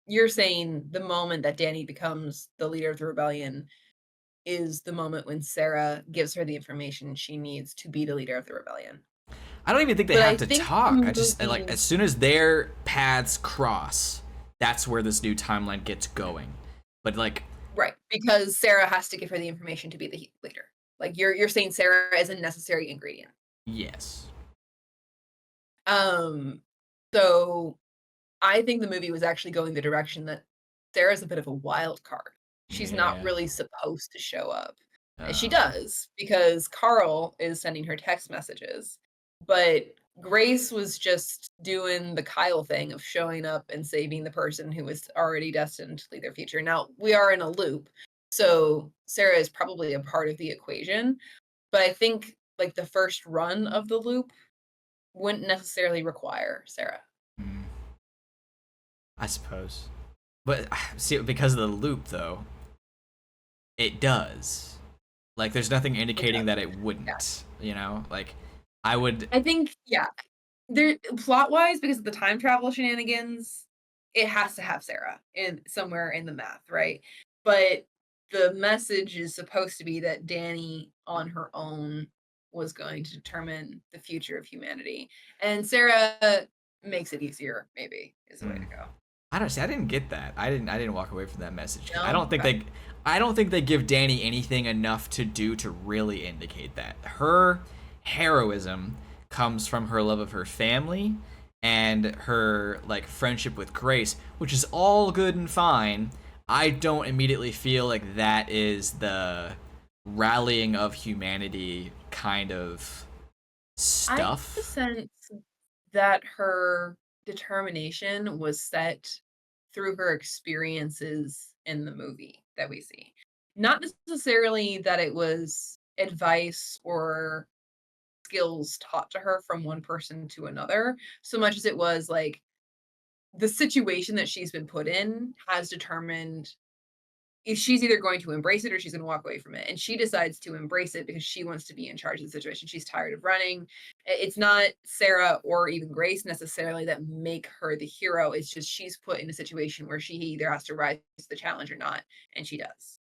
[SPEAKER 2] you're saying the moment that Danny becomes the leader of the rebellion is the moment when Sarah gives her the information she needs to be the leader of the rebellion.
[SPEAKER 1] I don't even think they
[SPEAKER 2] But
[SPEAKER 1] have
[SPEAKER 2] I
[SPEAKER 1] to
[SPEAKER 2] think
[SPEAKER 1] talk.
[SPEAKER 2] the
[SPEAKER 1] I just like
[SPEAKER 2] movie
[SPEAKER 1] as soon as their paths cross, that's where this new timeline gets going. But like,
[SPEAKER 2] right, because Sarah has to give her the information to be the leader. Like you're saying Sarah is a necessary ingredient.
[SPEAKER 1] yes.
[SPEAKER 2] Um so I think the movie was actually going the direction that Sarah's a bit of a wild card. She's not
[SPEAKER 1] Yeah.
[SPEAKER 2] really supposed to show up. And she
[SPEAKER 1] Oh.
[SPEAKER 2] does because Carl is sending her text messages. But Grace was just doing the Kyle thing of showing up and saving the person who was already destined to lead their future. Now, we are in a loop. So Sarah is probably a part of the equation. But I think like the first run of the loop wouldn't necessarily require Sarah.
[SPEAKER 1] Mm, I suppose. But see, because of the loop though, it does. Like, there's nothing
[SPEAKER 2] It
[SPEAKER 1] indicating
[SPEAKER 2] does.
[SPEAKER 1] that it
[SPEAKER 2] Yeah.
[SPEAKER 1] wouldn't. You know, like I would.
[SPEAKER 2] I think, yeah. There plot-wise, because of the time travel shenanigans, it has to have Sarah in somewhere in the math, right? But the message is supposed to be that Danny on her own was going to determine the future of humanity. And Sarah makes it easier, maybe, is the way
[SPEAKER 1] Mm,
[SPEAKER 2] to go.
[SPEAKER 1] I don't see. I didn't get that. I didn't walk away from that message because
[SPEAKER 2] No? Okay.
[SPEAKER 1] I don't think they give Danny anything enough to do to really indicate that. Her heroism comes from her love of her family and her like friendship with Grace, which is all good and fine. I don't immediately feel like that is the rallying of humanity kind of
[SPEAKER 2] I get the
[SPEAKER 1] stuff.
[SPEAKER 2] sense that her determination was set through her experiences in the movie that we see. Not necessarily that it was advice or skills taught to her from one person to another, so much as it was like the situation that she's been put in has determined if she's either going to embrace it or she's going to walk away from it. And she decides to embrace it because she wants to be in charge of the situation. She's tired of running. It's not Sarah or even Grace necessarily that make her the hero. It's just she's put in a situation where she either has to rise to the challenge or not, and she does.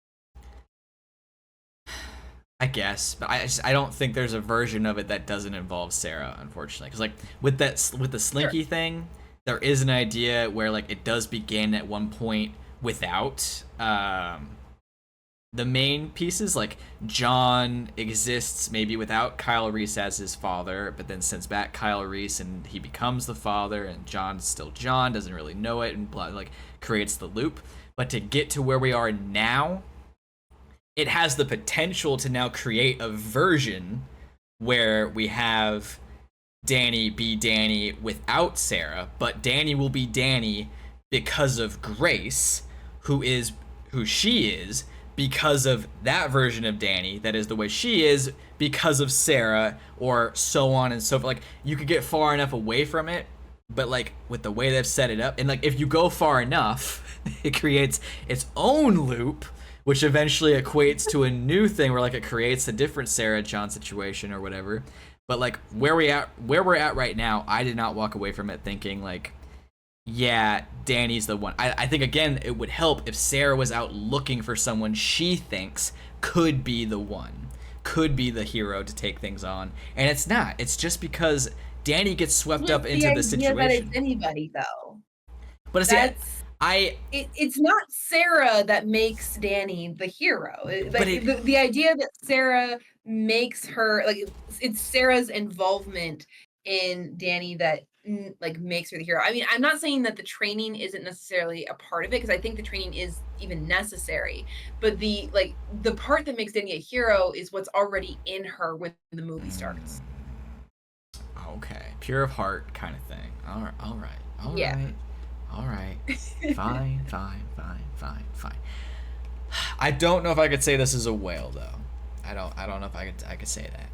[SPEAKER 1] I guess, but I don't think there's a version of it that doesn't involve Sarah, unfortunately. Because like with the
[SPEAKER 2] Sure.
[SPEAKER 1] Slinky thing, there is an idea where like it does begin at one point without the main pieces. Like John exists maybe without Kyle Reese as his father, but then sends back Kyle Reese and he becomes the father, and John's still John, doesn't really know it, and blah, like creates the loop. But to get to where we are now, it has the potential to now create a version where we have Danny be Danny without Sarah, but Danny will be Danny because of Grace, who she is because of that version of Danny, that is the way she is because of Sarah, or so on and so forth. Like you could get far enough away from it, but like with the way they've set it up, and like if you go far enough, it creates its own loop, which eventually equates to a new thing where like it creates a different Sarah John situation or whatever. But like where we're at right now, I did not walk away from it thinking like, yeah, Danny's the one. I think again it would help if Sarah was out looking for someone she thinks could be the one, could be the hero to take things on, and it's not. It's just because Danny gets swept up into the situation.
[SPEAKER 2] That it's anybody though.
[SPEAKER 1] But it's
[SPEAKER 2] That's
[SPEAKER 1] I
[SPEAKER 2] it's not Sarah that makes Danny the hero.
[SPEAKER 1] But
[SPEAKER 2] The idea that Sarah makes her like it's Sarah's involvement in Danny that like makes her the hero. I mean, I'm not saying that the training isn't necessarily a part of it, because I think the training is even necessary. But the part that makes Danny a hero is what's already in her when the movie starts.
[SPEAKER 1] Okay, pure of heart kind of thing. All right.
[SPEAKER 2] Yeah.
[SPEAKER 1] All right. Fine. I don't know if I could say this is a whale though. I don't know if I could say that.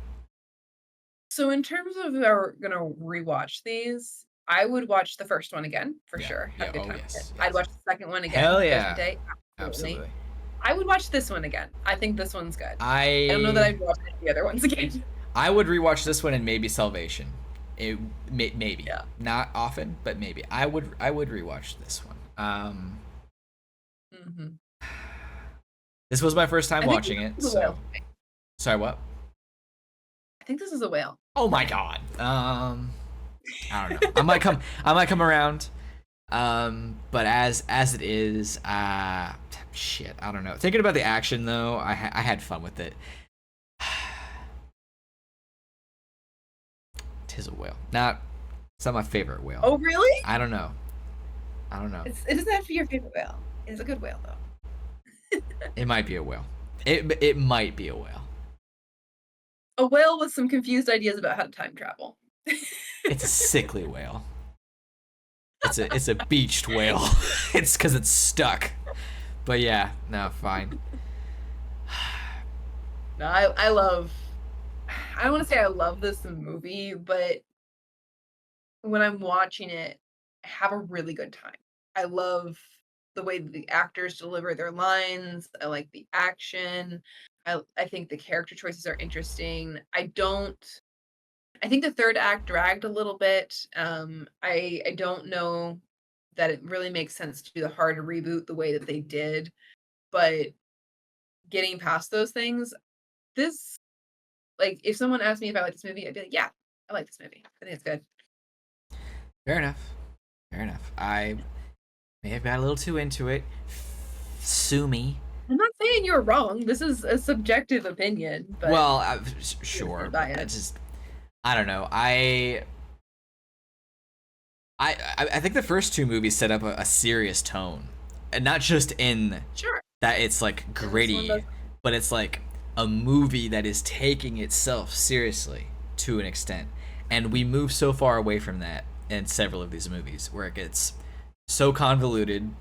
[SPEAKER 2] So in terms of we're gonna rewatch these, I would watch the first one again for
[SPEAKER 1] Yeah,
[SPEAKER 2] sure.
[SPEAKER 1] yeah,
[SPEAKER 2] Have a good
[SPEAKER 1] oh,
[SPEAKER 2] time
[SPEAKER 1] yes,
[SPEAKER 2] with it.
[SPEAKER 1] yes.
[SPEAKER 2] I'd watch the second one again.
[SPEAKER 1] Hell yeah.
[SPEAKER 2] Judgment Day,
[SPEAKER 1] Absolutely.
[SPEAKER 2] I would watch this one again. I think this one's good.
[SPEAKER 1] I
[SPEAKER 2] don't know that I'd watch the other ones again.
[SPEAKER 1] I would rewatch this one and maybe Salvation. Maybe.
[SPEAKER 2] Yeah.
[SPEAKER 1] Not often, but maybe. I would rewatch this one. This was my first time watching it. So. Sorry, what?
[SPEAKER 2] I think this is a whale.
[SPEAKER 1] Oh my god. I don't know. I might come around. But as it is, shit, I don't know. Thinking about the action though, I had fun with it. Tis a whale. It's not my favorite whale.
[SPEAKER 2] Oh really?
[SPEAKER 1] I don't know.
[SPEAKER 2] It doesn't have to be your favorite whale. It's a good whale though.
[SPEAKER 1] It might be a whale. It might be a whale.
[SPEAKER 2] A whale with some confused ideas about how to time travel.
[SPEAKER 1] It's a sickly whale. It's a beached whale. It's because it's stuck. But yeah, no, fine.
[SPEAKER 2] No, I love. I don't want to say I love this movie, but when I'm watching it, I have a really good time. I love the way the actors deliver their lines. I like the action. I think the character choices are interesting. I think the third act dragged a little bit. I don't know that it really makes sense to do the hard reboot the way that they did, but getting past those things, this like if someone asked me if I like this movie, I'd be like, yeah, I like this movie. I think it's good.
[SPEAKER 1] Fair enough. I may have got a little too into it. Sue me.
[SPEAKER 2] I'm not saying you're wrong. This is a subjective opinion, but
[SPEAKER 1] Well, sure. I don't know. I think the first two movies set up a serious tone, and not just in
[SPEAKER 2] sure
[SPEAKER 1] that it's like gritty, but it's like a movie that is taking itself seriously to an extent, and we move so far away from that in several of these movies where it gets so convoluted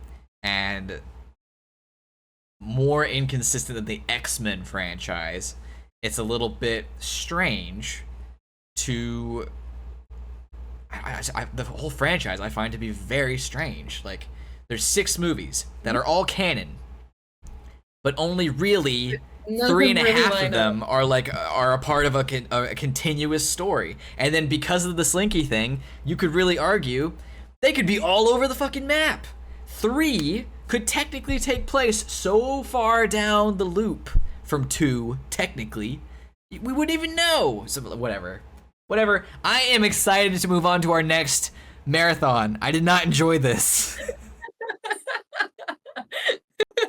[SPEAKER 1] and more inconsistent than the X-Men franchise. It's a little bit strange to the whole franchise I find to be very strange. Like there's 6 movies that are all canon, but only really 3.5 of them are a part of a continuous story. And then because of the Slinky thing, you could really argue they could be all over the fucking map. 3 could technically take place so far down the loop from 2, technically, we wouldn't even know. So whatever. I am excited to move on to our next marathon. I did not enjoy this.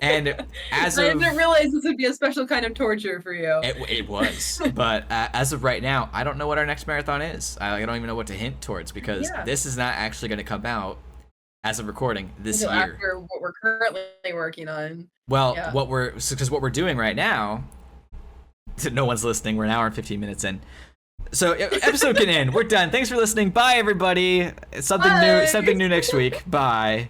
[SPEAKER 1] And
[SPEAKER 2] I didn't realize this would be a special kind of torture for you.
[SPEAKER 1] It was, but as of right now, I don't know what our next marathon is. I don't even know what to hint towards, because this is not actually going to come out as of recording this year.
[SPEAKER 2] After what we're currently working on.
[SPEAKER 1] Well, because what we're doing right now, no one's listening. We're an hour and 15 minutes in, so episode can end. We're done. Thanks for listening. Bye, everybody. Something new next week. Bye.